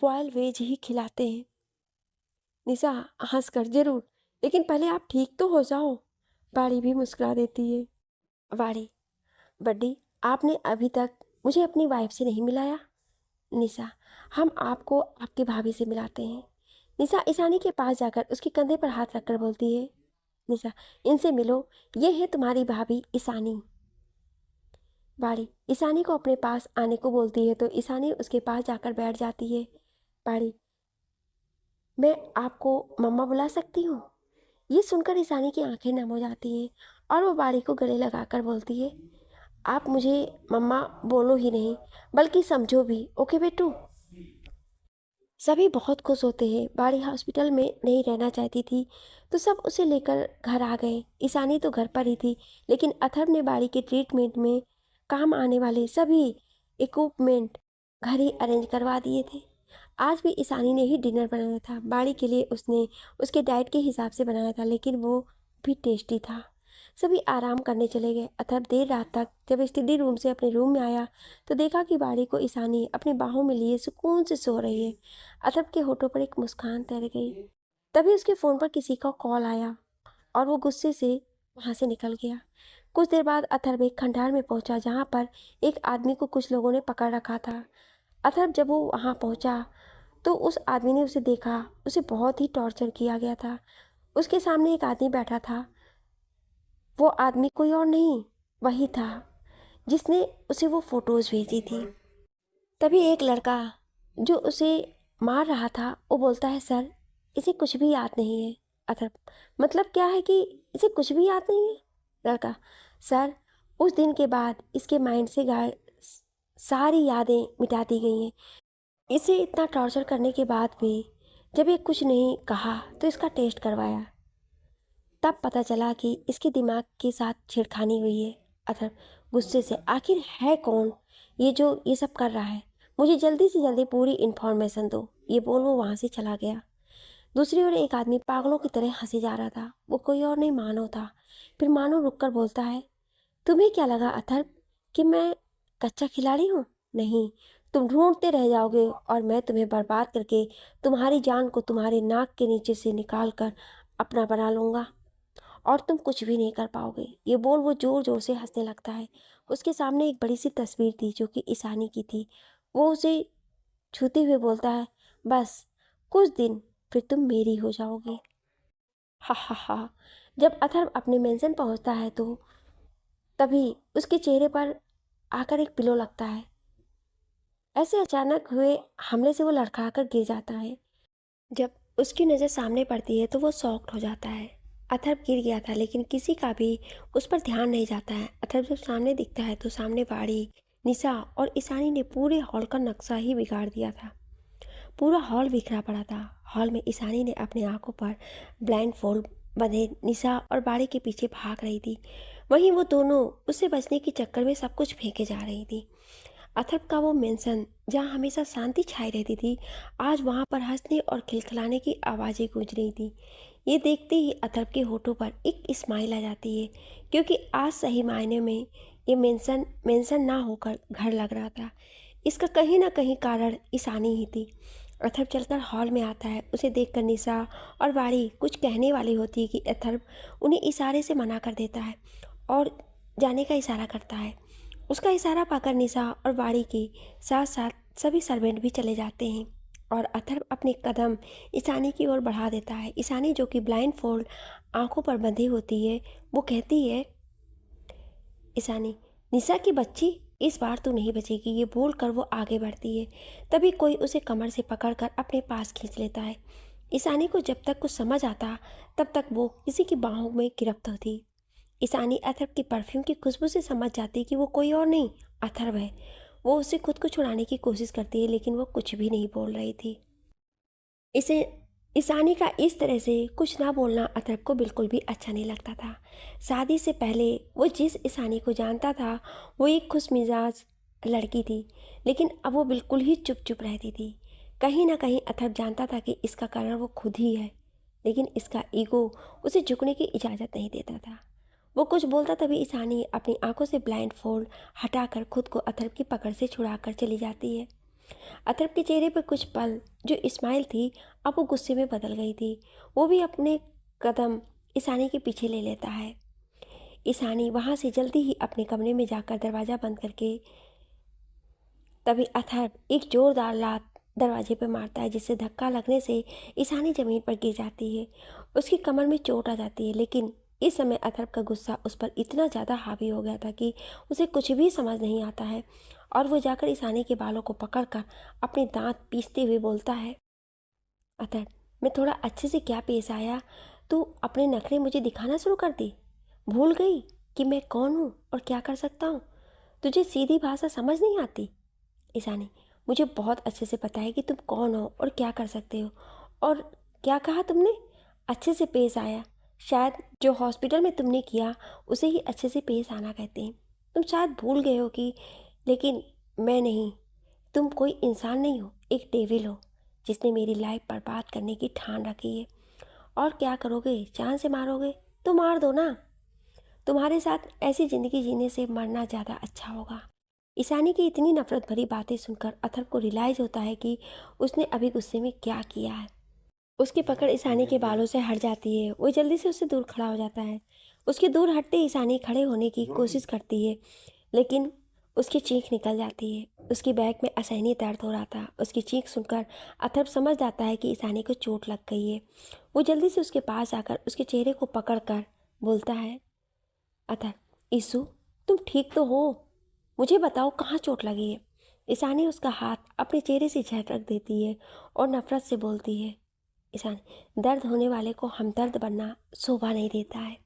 S1: बॉयल वेज ही खिलाते हैं। निशा हंस कर, जरूर, लेकिन पहले आप ठीक तो हो जाओ। बाड़ी भी मुस्कुरा देती है। बाड़ी, बड्डी, आपने अभी तक मुझे अपनी वाइफ से नहीं मिलाया। निशा, हम आपको आपकी भाभी से मिलाते हैं। निशा ईशानी के पास जाकर उसके कंधे पर हाथ रखकर बोलती है, निशा इनसे मिलो, ये है तुम्हारी भाभी ईशानी। बाड़ी ईशानी को अपने पास आने को बोलती है तो ईशानी उसके पास जाकर बैठ जाती है। बाड़ी मैं आपको मम्मा बुला सकती हूँ? ये सुनकर ईशानी की आंखें नम हो जाती हैं और वो बाड़ी को गले लगाकर बोलती है, आप मुझे मम्मा बोलो ही नहीं बल्कि समझो भी, ओके बेटू। सभी बहुत खुश होते हैं। बाड़ी हॉस्पिटल में नहीं रहना चाहती थी तो सब उसे लेकर घर आ गए। ईशानी तो घर पर ही थी, लेकिन अथर्व ने बाड़ी के ट्रीटमेंट में काम आने वाले सभी इक्विपमेंट घर ही अरेंज करवा दिए थे। आज भी ईशानी ने ही डिनर बनाया था। बाड़ी के लिए उसने उसके डाइट के हिसाब से बनाया था, लेकिन वो भी टेस्टी था। सभी आराम करने चले गए। अथर्व देर रात तक जब स्टडी रूम से अपने रूम में आया तो देखा कि बाड़ी को ईशानी अपनी बाहों में लिए सुकून से सो रही है। अथर्व के होठों पर एक मुस्कान तैर गई। तभी उसके फ़ोन पर किसी का कॉल आया और वो गुस्से से वहाँ से निकल गया। कुछ देर बाद अथर्व एक खंडार में पहुंचा जहाँ पर एक आदमी को कुछ लोगों ने पकड़ रखा था। अथर्व जब वो वहाँ पहुंचा तो उस आदमी ने उसे देखा। उसे बहुत ही टॉर्चर किया गया था। उसके सामने एक आदमी बैठा था। वो आदमी कोई और नहीं, वही था जिसने उसे वो फोटोज भेजी थी। तभी एक लड़का जो उसे मार रहा था वो बोलता है, सर इसे कुछ भी याद नहीं है। अथर्व मतलब क्या है कि इसे कुछ भी याद नहीं है? लड़का, सर उस दिन के बाद इसके माइंड से सारी यादें मिटा दी गई हैं। इसे इतना टॉर्चर करने के बाद भी जब ये कुछ नहीं कहा तो इसका टेस्ट करवाया, तब पता चला कि इसके दिमाग के साथ छेड़खानी हुई है। अथर्व गुस्से से, आखिर है कौन ये जो ये सब कर रहा है? मुझे जल्दी से जल्दी पूरी इन्फॉर्मेशन दो, ये बोल वो वहाँ से चला गया। दूसरी ओर एक आदमी पागलों की तरह हंसे जा रहा था। वो कोई और नहीं, मानव था। फिर मानव रुककर बोलता है, तुम्हें क्या लगा अथर्व कि मैं कच्चा खिलाड़ी हूँ? नहीं, तुम ढूंढते रह जाओगे और मैं तुम्हें बर्बाद करके तुम्हारी जान को तुम्हारे नाक के नीचे से निकाल कर अपना बना लूँगा और तुम कुछ भी नहीं कर पाओगे। ये बोल वो जोर जोर से हंसने लगता है। उसके सामने एक बड़ी सी तस्वीर थी जो कि ईशानी की थी। वो उसे छूते हुए बोलता है, बस कुछ दिन फिर तुम मेरी हो जाओगी। हा हा हा। जब अथर्व अपने मेंशन पहुंचता है तो तभी उसके चेहरे पर आकर एक पिलो लगता है। ऐसे अचानक हुए हमले से वो लड़खड़ाकर गिर जाता है। जब उसकी नज़र सामने पड़ती है तो वो शॉक्ड हो जाता है। अथर्व गिर गया था लेकिन किसी का भी उस पर ध्यान नहीं जाता है। अथर्व जब सामने दिखता है तो सामने बाड़ी, निशा और ईशानी ने पूरे हॉल का नक्शा ही बिगाड़ दिया था। पूरा हॉल बिखरा पड़ा था। हॉल में ईशानी ने अपनी आंखों पर ब्लाइंड फोल्ड बंधे निशा और बाड़ी के पीछे भाग रही थी। वहीं वो दोनों उससे बचने के चक्कर में सब कुछ फेंके जा रही थी। अथर्व का वो मेंशन जहाँ हमेशा शांति छाई रहती थी, आज वहाँ पर हंसने और खिलखिलाने की आवाज़ें गूंज रही थी। ये देखते ही अथर्व के होठों पर एक स्माइल आ जाती है, क्योंकि आज सही मायने में ये मेंशन मेंशन ना होकर घर लग रहा था। इसका कहीं ना कहीं कारण ईशानी ही थी। अथर्व चलकर हॉल में आता है। उसे देखकर निशा और बाड़ी कुछ कहने वाली होती है कि अथर्व उन्हें इशारे से मना कर देता है और जाने का इशारा करता है। उसका इशारा पाकर निशा और बाड़ी के साथ साथ सभी सर्वेंट भी चले जाते हैं और अथर्व अपने कदम ईशानी की ओर बढ़ा देता है। ईशानी जो कि ब्लाइंड फोल्ड आंखों पर बंधी होती है, वो कहती है, ईशानी निशा की बच्ची, इस बार तो नहीं बचेगी, ये बोलकर वो आगे बढ़ती है। तभी कोई उसे कमर से पकड़कर अपने पास खींच लेता है। ईशानी को जब तक कुछ समझ आता तब तक वो किसी की बाहों में गिरफ्त होती। ईशानी अथर्व की परफ्यूम की खुशबू से समझ जाती कि वो कोई और नहीं, अथर्व है। वो उसे खुद को छुड़ाने की कोशिश करती है लेकिन वो कुछ भी नहीं बोल रही थी। इसे ईशानी का इस तरह से कुछ ना बोलना अथर्व को बिल्कुल भी अच्छा नहीं लगता था। शादी से पहले वो जिस ईशानी को जानता था वो एक खुश मिजाज लड़की थी, लेकिन अब वो बिल्कुल ही चुप चुप रहती थी। कहीं ना कहीं अथर्व जानता था कि इसका कारण वो खुद ही है, लेकिन इसका ईगो उसे झुकने की इजाज़त नहीं देता था। वो कुछ बोलता तभी ईशानी अपनी आंखों से ब्लाइंड फोल्ड हटाकर खुद को अथर्व की पकड़ से छुड़ाकर चली जाती है। अथर्व के चेहरे पर कुछ पल जो स्माइल थी अब वो गुस्से में बदल गई थी। वो भी अपने कदम ईशानी के पीछे ले लेता है। ईशानी वहाँ से जल्दी ही अपने कमरे में जाकर दरवाज़ा बंद करके तभी अथर्व एक जोरदार लात दरवाजे पर मारता है, जिससे धक्का लगने से ईशानी ज़मीन पर गिर जाती है। उसकी कमर में चोट आ जाती है, लेकिन इस समय अथर्व का गुस्सा उस पर इतना ज़्यादा हावी हो गया था कि उसे कुछ भी समझ नहीं आता है और वो जाकर ईशानी के बालों को पकड़कर अपने दांत पीसते हुए बोलता है, अथर्व, मैं थोड़ा अच्छे से क्या पेश आया, तू अपने नखरे मुझे दिखाना शुरू कर दी। भूल गई कि मैं कौन हूँ और क्या कर सकता हूँ। तुझे सीधी भाषा समझ नहीं आती। ईशानी, मुझे बहुत अच्छे से पता है कि तुम कौन हो और क्या कर सकते हो। और क्या कहा तुमने? अच्छे से पेश आया? शायद जो हॉस्पिटल में तुमने किया उसे ही अच्छे से पेश आना कहते हैं। तुम शायद भूल गए हो कि, लेकिन मैं नहीं। तुम कोई इंसान नहीं हो, एक डेविल हो जिसने मेरी लाइफ बर्बाद करने की ठान रखी है। और क्या करोगे? जान से मारोगे? तो मार दो ना। तुम्हारे साथ ऐसी ज़िंदगी जीने से मरना ज़्यादा अच्छा होगा। ईशानी की इतनी नफरत भरी बातें सुनकर अथर्व को रियलाइज़ होता है कि उसने अभी गुस्से में क्या किया है। उसकी पकड़ ईशानी के बालों से हट जाती है। वो जल्दी से उससे दूर खड़ा हो जाता है। उसके दूर हटते ईशानी खड़े होने की कोशिश करती है, लेकिन उसकी चीख निकल जाती है। उसकी बैक में असहनीय दर्द हो रहा था। उसकी चीख सुनकर अथर्व समझ जाता है कि ईशानी को चोट लग गई है। वो जल्दी से उसके पास आकर उसके चेहरे को पकड़कर बोलता है, अथर्व, ईशु, तुम ठीक तो हो? मुझे बताओ कहाँ चोट लगी है। ईशानी उसका हाथ अपने चेहरे से झटक देती है और नफरत से बोलती है, ईशानी, दर्द होने वाले को हमदर्द बनना शोभा नहीं देता है।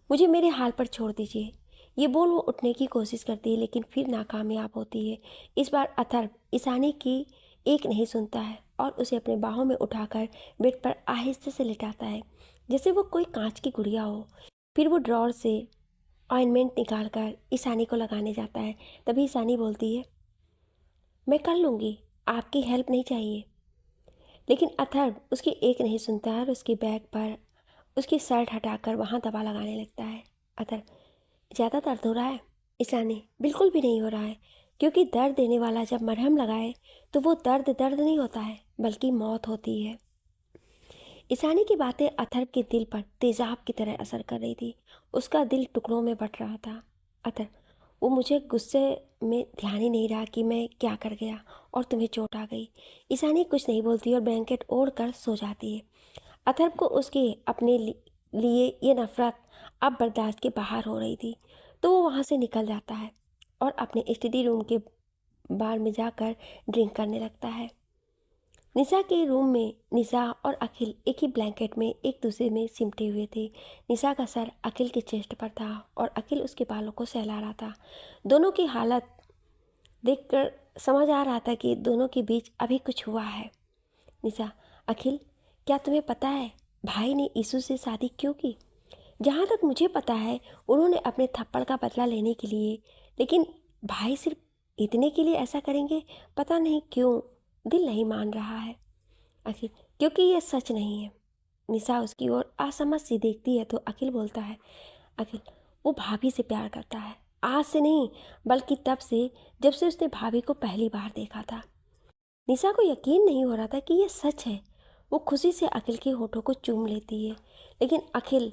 S1: मुझे मेरे हाल पर छोड़ दीजिए। ये बोल वो उठने की कोशिश करती है, लेकिन फिर नाकामयाब होती है। इस बार अथर्व ईशानी की एक नहीं सुनता है और उसे अपने बाहों में उठाकर बेड पर आहिस्ते से लिटाता है, जैसे वो कोई कांच की गुड़िया हो। फिर वो ड्रॉर से ऑइंटमेंट निकालकर ईशानी को लगाने जाता है। तभी ईशानी बोलती है, मैं कर लूँगी, आपकी हेल्प नहीं चाहिए। लेकिन अथर्व उसकी एक नहीं सुनता है और उसकी बैग पर उसकी शर्ट हटाकर वहाँ दबा लगाने लगता है। अथर्व, ज़्यादा दर्द हो रहा है? ईशानी, बिल्कुल भी नहीं हो रहा है, क्योंकि दर्द देने वाला जब मरहम लगाए तो वो दर्द दर्द नहीं होता है, बल्कि मौत होती है। ईशानी की बातें अथर्व के दिल पर तेजाब की तरह असर कर रही थी। उसका दिल टुकड़ों में बट रहा था। अथर्व, वो मुझे गुस्से में ध्यान ही नहीं रहा कि मैं क्या कर गया और तुम्हें चोट आ गई। ईशानी कुछ नहीं बोलती और ब्लैंकेट ओढ़ कर सो जाती है। अथर्व को उसके अपने लिए ये नफरत अब बर्दाश्त के बाहर हो रही थी, तो वो वहाँ से निकल जाता है और अपने स्टडी रूम के बार में जाकर ड्रिंक करने लगता है। निशा के रूम में निशा और अखिल एक ही ब्लैंकेट में एक दूसरे में सिमटे हुए थे। निशा का सर अखिल के चेस्ट पर था और अखिल उसके बालों को सहला रहा था। दोनों की हालत देखकर समझ आ रहा था कि दोनों के बीच अभी कुछ हुआ है। निशा, अखिल, क्या तुम्हें पता है भाई ने ईशु से शादी क्यों की? जहाँ तक मुझे पता है उन्होंने अपने थप्पड़ का बदला लेने के लिए, लेकिन भाई सिर्फ इतने के लिए ऐसा करेंगे? पता नहीं क्यों दिल नहीं मान रहा है। अखिल, क्योंकि ये सच नहीं है। निशा उसकी ओर असमझ सी देखती है तो अखिल बोलता है, अखिल, वो भाभी से प्यार करता है, आज से नहीं बल्कि तब से जब से उसने भाभी को पहली बार देखा था। निशा को यकीन नहीं हो रहा था कि ये सच है। वो खुशी से अखिल के होठों को चूम लेती है, लेकिन अखिल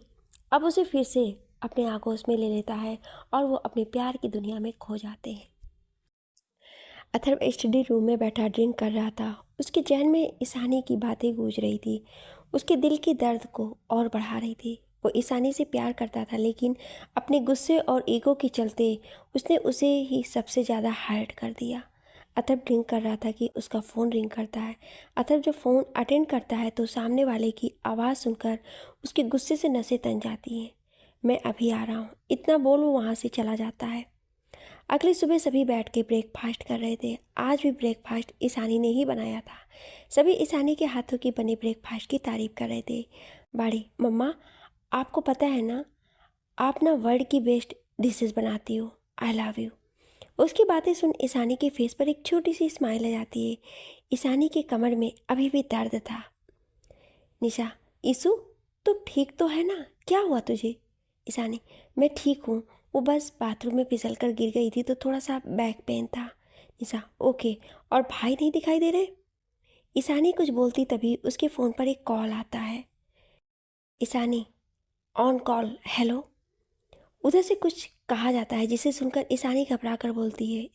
S1: अब उसे फिर से अपने आगोश में ले लेता है और वो अपने प्यार की दुनिया में खो जाते हैं। अथर्व स्टडी रूम में बैठा ड्रिंक कर रहा था। उसके जहन में ईशानी की बातें गूंज रही थी, उसके दिल के दर्द को और बढ़ा रही थी। वो ईशानी से प्यार करता था, लेकिन अपने गुस्से और ईगो के चलते उसने उसे ही सबसे ज़्यादा हर्ट कर दिया। अथर्व ड्रिंक कर रहा था कि उसका फ़ोन रिंग करता है। अथर्व जब फ़ोन अटेंड करता है तो सामने वाले की आवाज़ सुनकर उसके गुस्से से नसें तन जाती हैं। मैं अभी आ रहा हूँ, इतना बोल वो वहाँ से चला जाता है। अगली सुबह सभी बैठ के ब्रेकफास्ट कर रहे थे। आज भी ब्रेकफास्ट ईशानी ने ही बनाया था। सभी ईशानी के हाथों की बने ब्रेकफास्ट की तारीफ कर रहे थे। बाड़ी, मम्मा, आपको पता है ना, आप ना वर्ल्ड की बेस्ट डिशेस बनाती हो, आई लव यू। उसकी बातें सुन ईशानी के फेस पर एक छोटी सी स्माइल आ जाती है। ईशानी के कमर में अभी भी दर्द था। निशा, ईशु, तू ठीक तो है ना? क्या हुआ तुझे? ईशानी, मैं ठीक हूँ, वो बस बाथरूम में फिसल कर गिर गई थी तो थोड़ा सा बैक पेन था। निशा, ओके, और भाई नहीं दिखाई दे रहे? ईशानी कुछ बोलती तभी उसके फ़ोन पर एक कॉल आता है। Ishani, on call, hello. उधर से कुछ कहा जाता है जिसे सुनकर ईशानी घबरा कर बोलती है,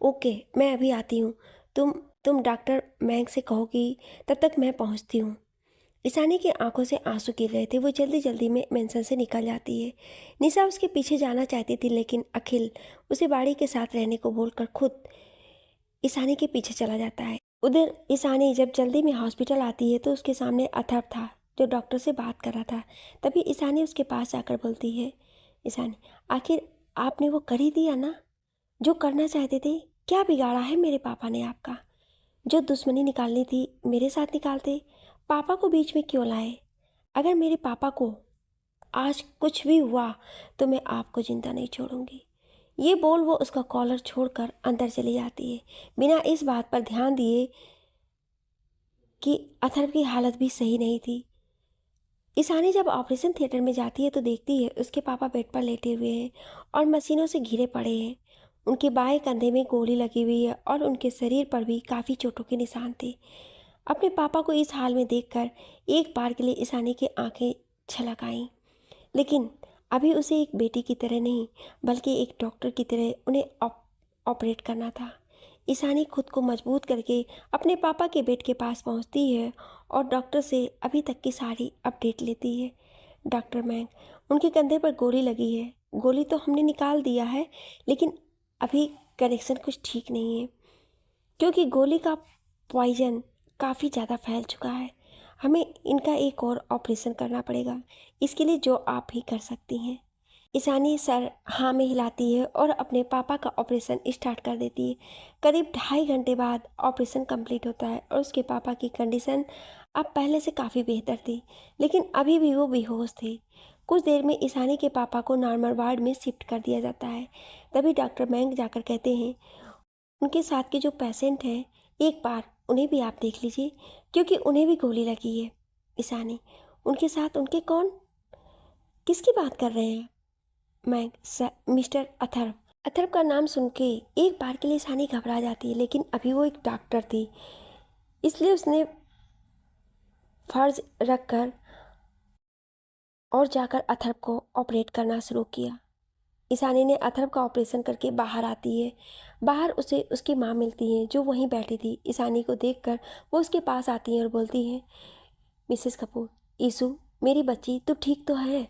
S1: ओके, मैं अभी आती हूँ, तुम तुम डॉक्टर मैंग से कहोगी, तब तक मैं पहुंचती हूँ। ईशानी की आंखों से आंसू गिर रहे थे। वो जल्दी जल्दी में मेंशन से निकल जाती है। निशा उसके पीछे जाना चाहती थी, लेकिन अखिल उसे बाड़ी के साथ रहने को बोलकर खुद ईशानी के पीछे चला जाता है। उधर ईशानी जब जल्दी में हॉस्पिटल आती है तो उसके सामने अथर्व था, जो डॉक्टर से बात कर रहा था। तभी ईशानी उसके पास जाकर बोलती है, ईशानी, आखिर आपने वो कर ही दिया ना जो करना चाहते थे। क्या बिगाड़ा है मेरे पापा ने आपका? जो दुश्मनी निकालनी थी मेरे साथ निकालते, पापा को बीच में क्यों लाए? अगर मेरे पापा को आज कुछ भी हुआ तो मैं आपको जिंदा नहीं छोड़ूंगी। ये बोल वो उसका कॉलर छोड़कर अंदर चली जाती है, बिना इस बात पर ध्यान दिए कि अथर्व की हालत भी सही नहीं थी। ईशानी जब ऑपरेशन थिएटर में जाती है तो देखती है उसके पापा बेड पर लेटे हुए हैं और मशीनों से घिरे पड़े हैं। उनके बाएं कंधे में गोली लगी हुई है और उनके शरीर पर भी काफ़ी चोटों के निशान थे। अपने पापा को इस हाल में देखकर एक बार के लिए ईशानी की आंखें छलक आईं, लेकिन अभी उसे एक बेटी की तरह नहीं, बल्कि एक डॉक्टर की तरह उन्हें ऑपरेट करना था। ईशानी खुद को मजबूत करके अपने पापा के बेड के पास पहुंचती है और डॉक्टर से अभी तक की सारी अपडेट लेती है। डॉक्टर मैंग, उनके कंधे पर गोली लगी है। गोली तो हमने निकाल दिया है, लेकिन अभी कनेक्शन कुछ ठीक नहीं है, क्योंकि गोली का पॉइजन काफ़ी ज़्यादा फैल चुका है। हमें इनका एक और ऑपरेशन करना पड़ेगा। इसके लिए जो आप ही कर सकती हैं। ईशानी सर हाँ में हिलाती है और अपने पापा का ऑपरेशन स्टार्ट कर देती है। करीब 2.5 घंटे बाद ऑपरेशन कंप्लीट होता है और उसके पापा की कंडीशन अब पहले से काफ़ी बेहतर थी, लेकिन अभी भी वो बेहोश थे। कुछ देर में ईशानी के पापा को नॉर्मल वार्ड में शिफ्ट कर दिया जाता है। तभी डॉक्टर मैंग जाकर कहते हैं, उनके साथ के जो पेशेंट हैं, एक बार उन्हें भी आप देख लीजिए, क्योंकि उन्हें भी गोली लगी है। ईशानी, उनके साथ उनके कौन? किसकी बात कर रहे हैं? मैं मिस्टर अथर्व। अथर्व का नाम सुन के एक बार के लिए ईशानी घबरा जाती है, लेकिन अभी वो एक डॉक्टर थी, इसलिए उसने फर्ज रखकर और जाकर अथर्व को ऑपरेट करना शुरू किया। ईशानी ने अथर्व का ऑपरेशन करके बाहर आती है। बाहर उसे उसकी माँ मिलती है, जो वहीं बैठी थी। ईशानी को देखकर वो उसके पास आती हैं और बोलती हैं, मिसेस कपूर, ईशू मेरी बच्ची, तू ठीक तो है?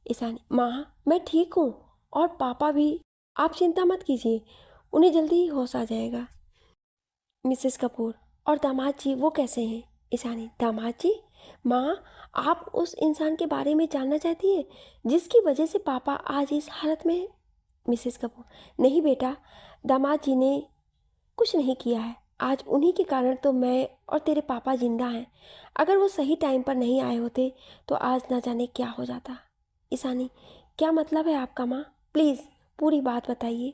S1: ईशानी, माँ मैं ठीक हूँ, और पापा भी, आप चिंता मत कीजिए, उन्हें जल्दी ही होश आ जाएगा। मिसेस कपूर, और दामाद जी वो कैसे हैं? ईशानी, दामाद जी? माँ, आप उस इंसान के बारे में जानना चाहती है जिसकी वजह से पापा आज इस हालत में है? मिसेस कपूर, नहीं बेटा, दामाद जी ने कुछ नहीं किया है। आज उन्हीं के कारण तो मैं और तेरे पापा जिंदा हैं। अगर वो सही टाइम पर नहीं आए होते तो आज ना जाने क्या हो जाता। ईशानी, क्या मतलब है आपका माँ? प्लीज़ पूरी बात बताइए।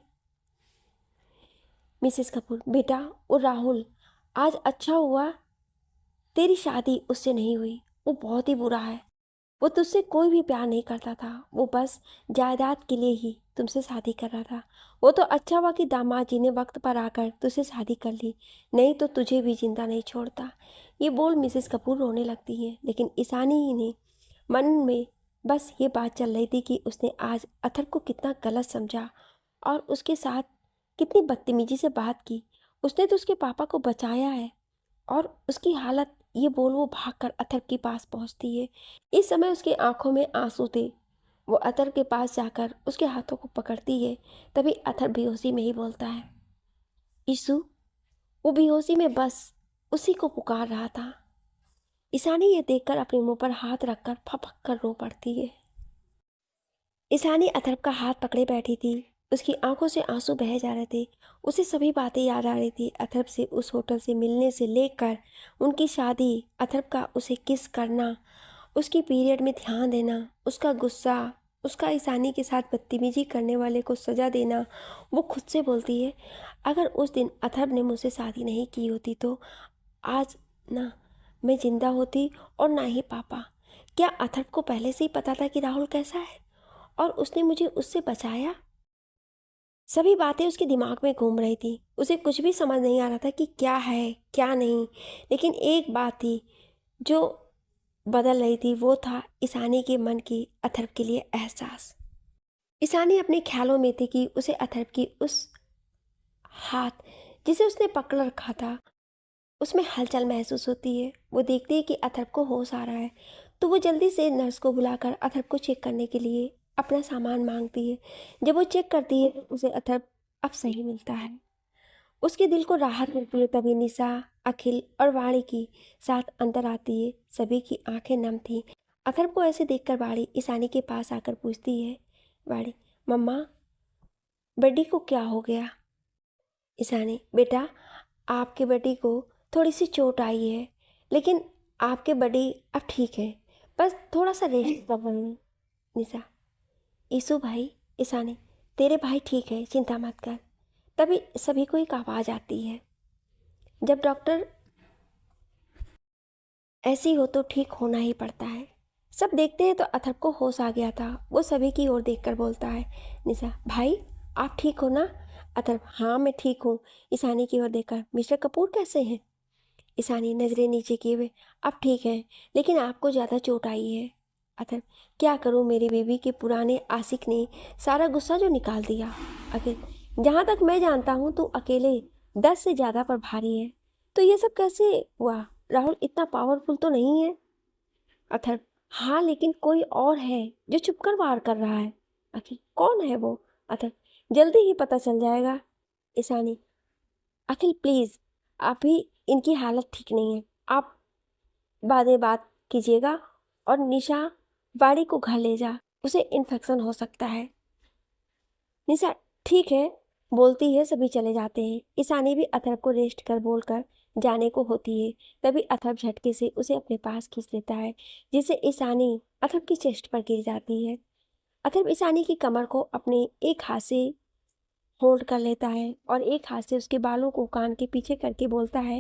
S1: मिसेस कपूर, बेटा वो राहुल, आज अच्छा हुआ तेरी शादी उससे नहीं हुई। वो बहुत ही बुरा है। वो तुझसे कोई भी प्यार नहीं करता था। वो बस जायदाद के लिए ही तुमसे शादी कर रहा था। वो तो अच्छा हुआ कि दामाद जी ने वक्त पर आकर तुझसे शादी कर ली, नहीं तो तुझे भी जिंदा नहीं छोड़ता। ये बोल मिसेस कपूर रोने लगती है, लेकिन ईशानी ही ने मन में बस ये बात चल रही थी कि उसने आज अथर को कितना गलत समझा और उसके साथ कितनी बदतमीजी से बात की। उसने तो उसके पापा को बचाया है, और उसकी हालत ये बोल वो भागकर अथर के पास पहुंचती है। इस समय उसकी आंखों में आंसू थे। वो अथर के पास जाकर उसके हाथों को पकड़ती है। तभी अथर बेहोशी में ही बोलता है, ईशु। वो बेहोशी में बस उसी को पुकार रहा था। ईशानी ये देखकर अपने मुंह पर हाथ रखकर फपक कर रो पड़ती है। ईशानी अथर्व का हाथ पकड़े बैठी थी। उसकी आंखों से आंसू बह जा रहे थे। उसे सभी बातें याद आ रही थी, अथर्व से उस होटल से मिलने से लेकर उनकी शादी, अथर्व का उसे किस करना, उसकी पीरियड में ध्यान देना, उसका गुस्सा, उसका ईशानी के साथ बदतमीजी करने वाले को सज़ा देना। वो खुद से बोलती है, अगर उस दिन अथर्व ने मुझसे शादी नहीं की होती तो आज ना मैं जिंदा होती और ना ही पापा। क्या अथर्व को पहले से ही पता था कि राहुल कैसा है और उसने मुझे उससे बचाया? सभी बातें उसके दिमाग में घूम रही थी। उसे कुछ भी समझ नहीं आ रहा था कि क्या है क्या नहीं, लेकिन एक बात थी जो बदल रही थी, वो था ईशानी के मन की अथर्व के लिए एहसास। ईशानी अपने ख्यालों में थी कि उसे अथर्व की उस हाथ जिसे उसने पकड़ रखा था उसमें हलचल महसूस होती है। वो देखती है कि अथर्व को होश आ रहा है, तो वो जल्दी से नर्स को बुलाकर अथर्व को चेक करने के लिए अपना सामान मांगती है। जब वो चेक करती है तो उसे अथर्व अब सही मिलता है। उसके दिल को राहत मिलती है। तभी निशा, अखिल और वाणी की साथ अंदर आती है। सभी की आंखें नम थीं। अथर्व को ऐसे देखकर वाणी ईशानी के पास आकर पूछती है, वाणी, मम्मा, बड्डी को क्या हो गया? ईशानी, बेटा, आपके बड्डी को थोड़ी सी चोट आई है, लेकिन आपके बड्डी अब ठीक है, बस थोड़ा सा रेस्ट कर रहे हैं। निशा, ईशु भाई, ईशानी, तेरे भाई ठीक है, चिंता मत कर। तभी सभी को एक आवाज़ आती है। जब डॉक्टर ऐसी हो तो ठीक होना ही पड़ता है। सब देखते हैं तो अथर्व को होश आ गया था। वो सभी की ओर देखकर बोलता है, निशा, भाई आप ठीक हो ना? अथर्व, हाँ मैं ठीक हूँ। ईशानी की ओर देखकर, मिस्टर कपूर कैसे हैं? ईशानी नजरें नीचे किए हुए, अब ठीक है, लेकिन आपको ज़्यादा चोट आई है। अथर्व, क्या करूँ, मेरी बीवी के पुराने आशिक ने सारा गुस्सा जो निकाल दिया। अखिल, जहाँ तक मैं जानता हूँ तो अकेले 10 से ज़्यादा पर भारी है, तो ये सब कैसे हुआ? राहुल इतना पावरफुल तो नहीं है। अथर्व, हाँ लेकिन कोई और है जो छुपकर वार कर रहा है। अखिल, कौन है वो? अथर्व, जल्दी ही पता चल जाएगा। ईशानी, अखिल प्लीज, अभी इनकी हालत ठीक नहीं है, आप बाद में बात कीजिएगा। और निशा, वाड़ी को घर ले जा, उसे इन्फेक्शन हो सकता है। निशा, ठीक है, बोलती है। सभी चले जाते हैं। ईशानी भी अथर्व को रेस्ट कर बोलकर जाने को होती है। तभी अथर्व झटके से उसे अपने पास खींच लेता है, जिससे ईशानी अथर्व की चेस्ट पर गिर जाती है। अथर्व ईशानी की कमर को अपने एक हाथ से होल्ड कर लेता है और एक हाथ से उसके बालों को कान के पीछे करके बोलता है,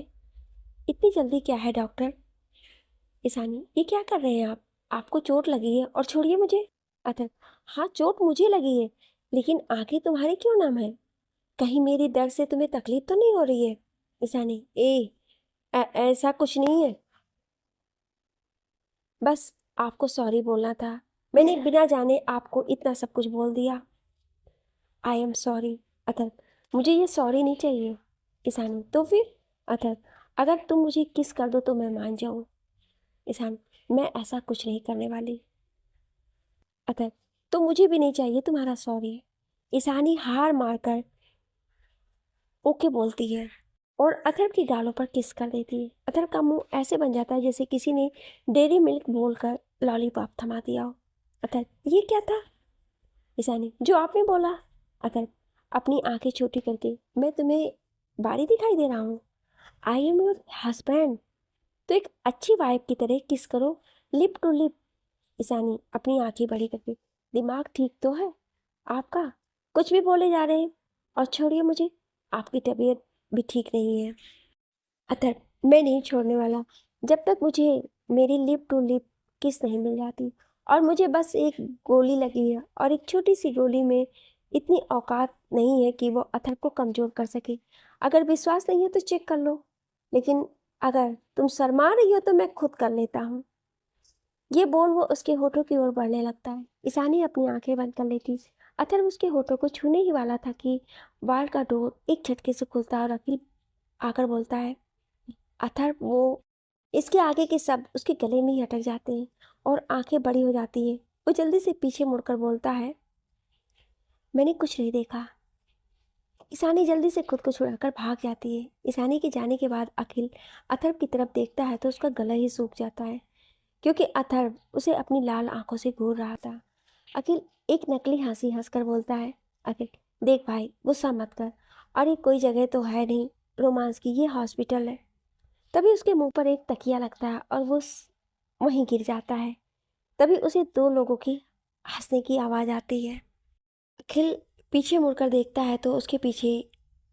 S1: इतनी जल्दी क्या है डॉक्टर? ईशानी, ये क्या कर रहे हैं आप? आपको चोट लगी है और छोड़िए मुझे। अथर्व, हाँ चोट मुझे लगी है, लेकिन आंखें तुम्हारे क्यों नम है? कहीं मेरी दर्द से तुम्हें तकलीफ तो नहीं हो रही है? ईशानी, ऐसा कुछ नहीं है, बस आपको सॉरी बोलना था। मैंने बिना जाने आपको इतना सब कुछ बोल दिया। I am sorry. अथर्व, मुझे ये सॉरी नहीं चाहिए। ईशानी, तो फिर? अथर्व, अगर तुम मुझे किस कर दो तो मैं मान जाऊँ। ईशान, मैं ऐसा कुछ नहीं करने वाली। अतः तो मुझे भी नहीं चाहिए तुम्हारा सॉरी। ईशानी हार मारकर ओके बोलती है और अथर्व की गालों पर किस कर देती है। अथर्व का मुंह ऐसे बन जाता है जैसे किसी ने डेयरी मिल्क बोलकर लॉलीपॉप थमा दिया हो। अथर्व, ये क्या था? ईशानी, जो आपने बोला। अथर्व अपनी आंखें छोटी करके, मैं तुम्हें बारी दिखाई दे रहा हूँ? आई एम योर हस्बैंड, तो एक अच्छी वाइफ की तरह किस करो, लिप टू लिप। ईशानी अपनी आंखें बड़ी करके, दिमाग ठीक तो है आपका? कुछ भी बोले जा रहे हैं। और छोड़िए मुझे, आपकी तबीयत भी ठीक नहीं है। अतः मैं नहीं छोड़ने वाला जब तक मुझे मेरी लिप टू लिप किस नहीं मिल जाती। और मुझे बस एक गोली लगी है और एक छोटी सी गोली में इतनी औकात नहीं है कि वो अथर्व को कमज़ोर कर सके। अगर विश्वास नहीं है तो चेक कर लो, लेकिन अगर तुम शर्मा रही हो तो मैं खुद कर लेता हूँ। ये बोल वो उसके होठों की ओर बढ़ने लगता है। ईशानी अपनी आंखें बंद कर लेती। अथर्व उसके होठों को छूने ही वाला था कि बार का डोर एक झटके से खुलता है और अखिल आकर बोलता है, अथर्व, वो इसके आगे के शब्द उसके गले में ही अटक जाते हैं और आंखें बड़ी हो जाती है। वो जल्दी से पीछे मुड़कर बोलता है, मैंने कुछ नहीं देखा। ईशानी जल्दी से खुद को छुड़ाकर भाग जाती है। ईशानी के जाने के बाद अखिल अथर्व की तरफ देखता है तो उसका गला ही सूख जाता है, क्योंकि अथर्व उसे अपनी लाल आंखों से घूर रहा था। अखिल एक नकली हंसी हंसकर बोलता है, अखिल देख भाई, गुस्सा मत कर, और ये कोई जगह तो है नहीं रोमांस की, ये हॉस्पिटल है। तभी उसके मुंह पर एक तकिया लगता है और वो वहीं गिर जाता है। तभी उसे दो लोगों की हंसने की आवाज़ आती है। अखिल पीछे मुड़कर देखता है तो उसके पीछे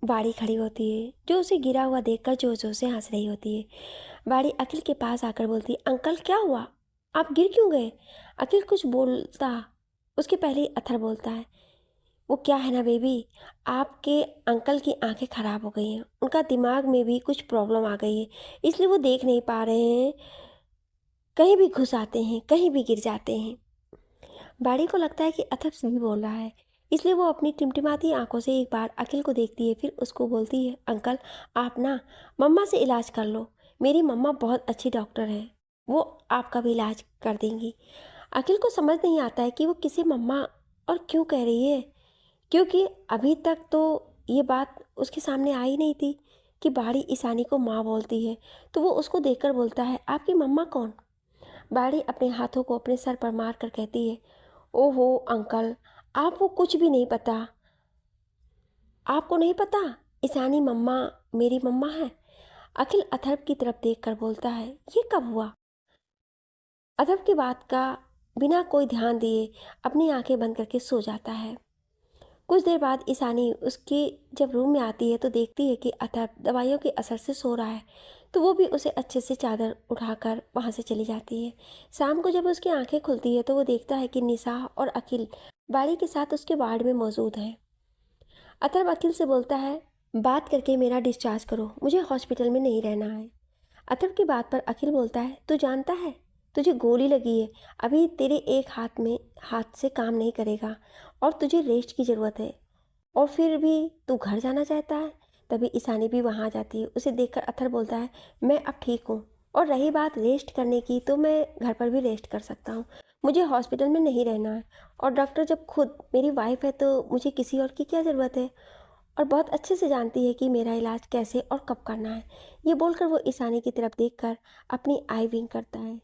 S1: बाड़ी खड़ी होती है, जो उसे गिरा हुआ देखकर जोर जोर से हंस रही होती है। बाड़ी अखिल के पास आकर बोलती, अंकल क्या हुआ, आप गिर क्यों गए? अखिल कुछ बोलता उसके पहले ही अथर्व बोलता है, वो क्या है ना बेबी, आपके अंकल की आंखें खराब हो गई हैं, उनका दिमाग में भी कुछ प्रॉब्लम आ गई है, इसलिए वो देख नहीं पा रहे हैं, कहीं भी घुस आते हैं, कहीं भी गिर जाते हैं। बाड़ी को लगता है कि अथर्व सही बोल रहा है, इसलिए वो अपनी टिमटिमाती आंखों से एक बार अखिल को देखती है, फिर उसको बोलती है, अंकल आप ना मम्मा से इलाज कर लो, मेरी मम्मा बहुत अच्छी डॉक्टर है, वो आपका भी इलाज कर देंगी। अखिल को समझ नहीं आता है कि वो किसे मम्मा और क्यों कह रही है, क्योंकि अभी तक तो ये बात उसके सामने आई नहीं थी कि बाड़ी ईशानी को माँ बोलती है। तो वो उसको देखकर बोलता है, आपकी मम्मा कौन? बाड़ी अपने हाथों को अपने सर पर मार कर कहती है, ओहो अंकल, आपको कुछ भी नहीं पता, आपको नहीं पता ईशानी मम्मा मेरी मम्मा है। अखिल अथर्व की तरफ देखकर बोलता है, ये कब हुआ? अथर्व की बात का बिना कोई ध्यान दिए अपनी आंखें बंद करके सो जाता है। कुछ देर बाद ईशानी उसके जब रूम में आती है तो देखती है कि अथर्व दवाइयों के असर से सो रहा है, तो वो भी उसे अच्छे से चादर उठाकर वहाँ से चली जाती है। शाम को जब उसकी आंखें खुलती है तो वो देखता है कि निशा और अखिल बाड़ी के साथ उसके वार्ड में मौजूद हैं। अथर्व अखिल से बोलता है, बात करके मेरा डिस्चार्ज करो, मुझे हॉस्पिटल में नहीं रहना है। अथर्व की बात पर अखिल बोलता है, तू जानता है तुझे गोली लगी है, अभी तेरे एक हाथ से काम नहीं करेगा और तुझे रेस्ट की ज़रूरत है, और फिर भी तू घर जाना चाहता है। तभी ईशानी भी वहाँ आ जाती है। उसे देखकर अथर्व बोलता है, मैं अब ठीक हूँ, और रही बात रेस्ट करने की तो मैं घर पर भी रेस्ट कर सकता हूँ, मुझे हॉस्पिटल में नहीं रहना है, और डॉक्टर जब खुद मेरी वाइफ है तो मुझे किसी और की क्या ज़रूरत है, और बहुत अच्छे से जानती है कि मेरा इलाज कैसे और कब करना है। ये बोलकर वो ईशानी की तरफ देखकर अपनी आई विंक करता है,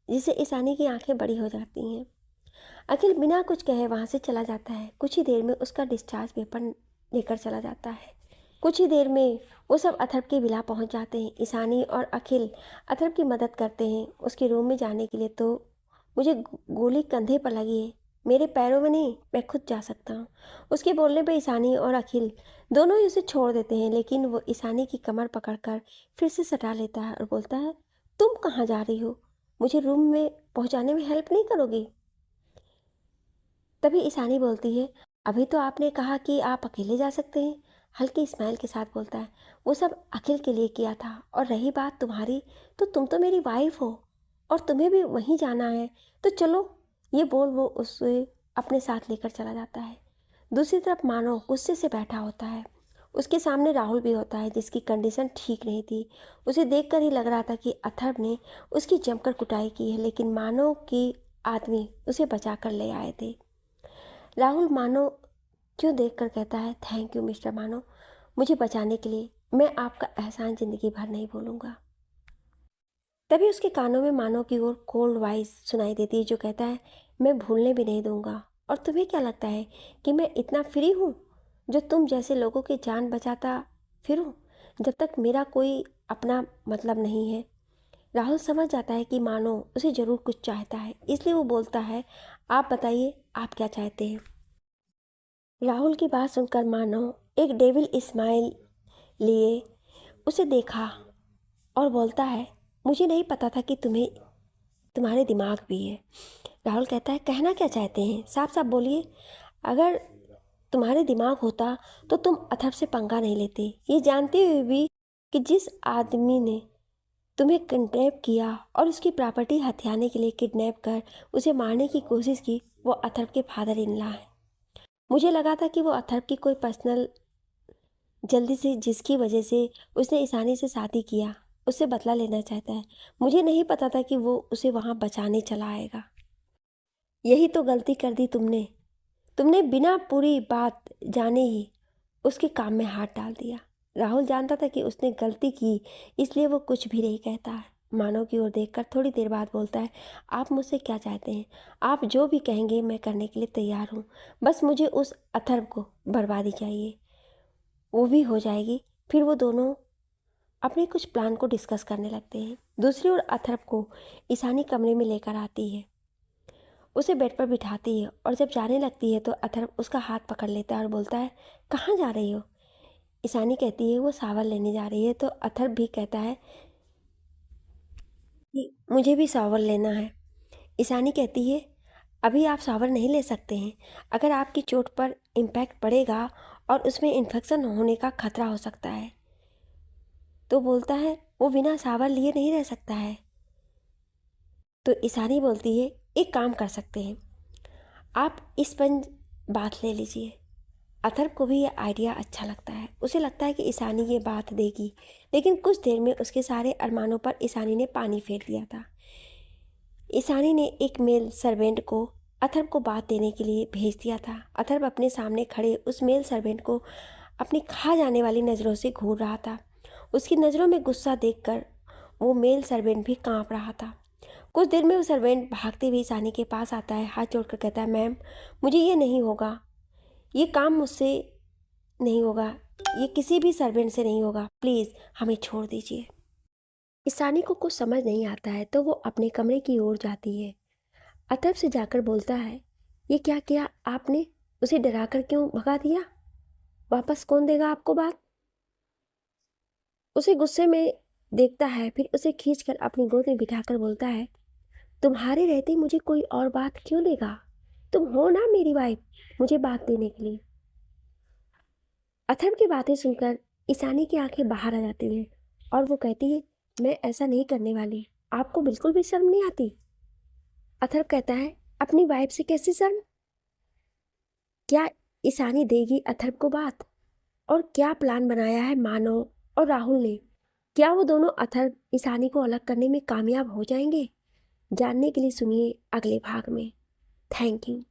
S1: जिससे ईशानी की आंखें बड़ी हो जाती हैं। अखिल बिना कुछ कहे वहाँ से चला जाता है। कुछ ही देर में उसका डिस्चार्ज पेपर लेकर चला जाता है। कुछ ही देर में वो सब अथर्व के विला पहुँच जाते हैं। ईशानी और अखिल अथर्व की मदद करते हैं उसके रूम में जाने के लिए। तो मुझे गोली कंधे पर लगी है, मेरे पैरों में नहीं, मैं खुद जा सकता हूँ। उसके बोलने पर ईशानी और अखिल दोनों ही उसे छोड़ देते हैं, लेकिन वो ईशानी की कमर पकड़कर फिर से सटा लेता है और बोलता है, तुम कहाँ जा रही हो? मुझे रूम में पहुँचाने में हेल्प नहीं करोगी? तभी ईशानी बोलती है, अभी तो आपने कहा कि आप अकेले जा सकते हैं। हल्की स्माइल के साथ बोलता है, वो सब अखिल के लिए किया था, और रही बात तुम्हारी, तो तुम तो मेरी वाइफ हो और तुम्हें भी वहीं जाना है, तो चलो। ये बोल वो उसे अपने साथ लेकर चला जाता है। दूसरी तरफ मानो गुस्से से बैठा होता है। उसके सामने राहुल भी होता है, जिसकी कंडीशन ठीक नहीं थी। उसे देखकर ही लग रहा था कि अथर्व ने उसकी जमकर कुटाई की है, लेकिन मानो कि आदमी उसे बचा कर ले आए थे। राहुल मानो क्यों देखकर कहता है, थैंक यू मिस्टर मानो, मुझे बचाने के लिए। मैं आपका एहसान ज़िंदगी भर नहीं भूलूंगा। तभी उसके कानों में मानो की ओर कोल्ड वॉइस सुनाई देती है, जो कहता है, मैं भूलने भी नहीं दूंगा। और तुम्हें क्या लगता है कि मैं इतना फ्री हूँ जो तुम जैसे लोगों की जान बचाता फिरूं, जब तक मेरा कोई अपना मतलब नहीं है? राहुल समझ जाता है कि मानो उसे ज़रूर कुछ चाहता है, इसलिए वो बोलता है, आप बताइए आप क्या चाहते हैं? राहुल की बात सुनकर मानो एक डेविल स्माइल लिए उसे देखा और बोलता है, मुझे नहीं पता था कि तुम्हारे दिमाग भी है। राहुल कहता है, कहना क्या चाहते हैं, साफ साफ बोलिए। अगर तुम्हारे दिमाग होता तो तुम अथर्व से पंगा नहीं लेते, ये जानते हुए भी कि जिस आदमी ने तुम्हें किडनैप किया और उसकी प्रॉपर्टी हथियाने के लिए किडनैप कर उसे मारने की कोशिश की, वो अथर्व के फादर इन लॉ है। मुझे लगा था कि वो अथर्व की कोई पर्सनल जल्दी से, जिसकी वजह से उसने ईशानी से शादी किया, उससे बदला लेना चाहता है। मुझे नहीं पता था कि वो उसे वहाँ बचाने चला आएगा। यही तो गलती कर दी तुमने। तुमने बिना पूरी बात जाने ही उसके काम में हाथ डाल दिया। राहुल जानता था कि उसने गलती की, इसलिए वो कुछ भी नहीं कहता है। मानव की ओर देखकर थोड़ी देर बाद बोलता है, आप मुझसे क्या चाहते हैं? आप जो भी कहेंगे मैं करने के लिए तैयार हूँ। बस मुझे उस अथर्व को बर्बादी चाहिए, वो भी हो जाएगी। फिर वो दोनों अपने कुछ प्लान को डिस्कस करने लगते हैं। दूसरी ओर अथर्व को ईशानी कमरे में लेकर आती है, उसे बेड पर बिठाती है, और जब जाने लगती है तो अथर्व उसका हाथ पकड़ लेता है और बोलता है, कहाँ जा रही हो? ईशानी कहती है वो शावर लेने जा रही है, तो अथर्व भी कहता है कि मुझे भी शावर लेना है। ईशानी कहती है, अभी आप शावर नहीं ले सकते हैं, अगर आपकी चोट पर इम्पैक्ट पड़ेगा और उसमें इन्फेक्शन होने का खतरा हो सकता है। तो बोलता है वो बिना शावर लिए नहीं रह सकता है। तो ईशानी बोलती है, एक काम कर सकते हैं, आप स्पंज बाथ ले लीजिए, अथर्व को भी ये आइडिया अच्छा लगता है। उसे लगता है कि ईशानी ये बात देगी, लेकिन कुछ देर में उसके सारे अरमानों पर ईशानी ने पानी फेर दिया था। ईशानी ने एक मेल सर्वेंट को अथर्व को बात देने के लिए भेज दिया था। अथर्व अपने सामने खड़े उस मेल सर्वेंट को अपनी खा जाने वाली नज़रों से घूर रहा था। उसकी नज़रों में गुस्सा देखकर वो मेल सर्वेंट भी कांप रहा था। कुछ देर में वो सर्वेंट भागते हुए ईशानी के पास आता है, हाथ जोड़कर कहता है, मैम मुझे ये नहीं होगा, ये काम मुझसे नहीं होगा, ये किसी भी सर्वेंट से नहीं होगा, प्लीज़ हमें छोड़ दीजिए। ईशानी को कुछ समझ नहीं आता है तो वो अपने कमरे की ओर जाती है। अथर्व से जाकर बोलता है, ये क्या किया आपने? उसे डराकर क्यों भगा दिया? वापस कौन देगा आपको बात? उसे गुस्से में देखता है, फिर उसे खींचकर अपनी गोद में बिठाकर बोलता है, तुम्हारे रहते मुझे कोई और बात क्यों देगा? तुम हो ना मेरी वाइफ, मुझे बात देने के लिए। अथर्व की बातें सुनकर ईशानी की आंखें बाहर आ जाती हैं और वो कहती है, मैं ऐसा नहीं करने वाली, आपको बिल्कुल भी शर्म नहीं आती? अथर्व कहता है, अपनी वाइफ से कैसी शर्म? क्या ईशानी देगी अथर्व को बात? और क्या प्लान बनाया है मानव और राहुल ने? क्या वो दोनों अथर्व ईशानी को अलग करने में कामयाब हो जाएंगे? जानने के लिए सुनिए अगले भाग में। Thank you.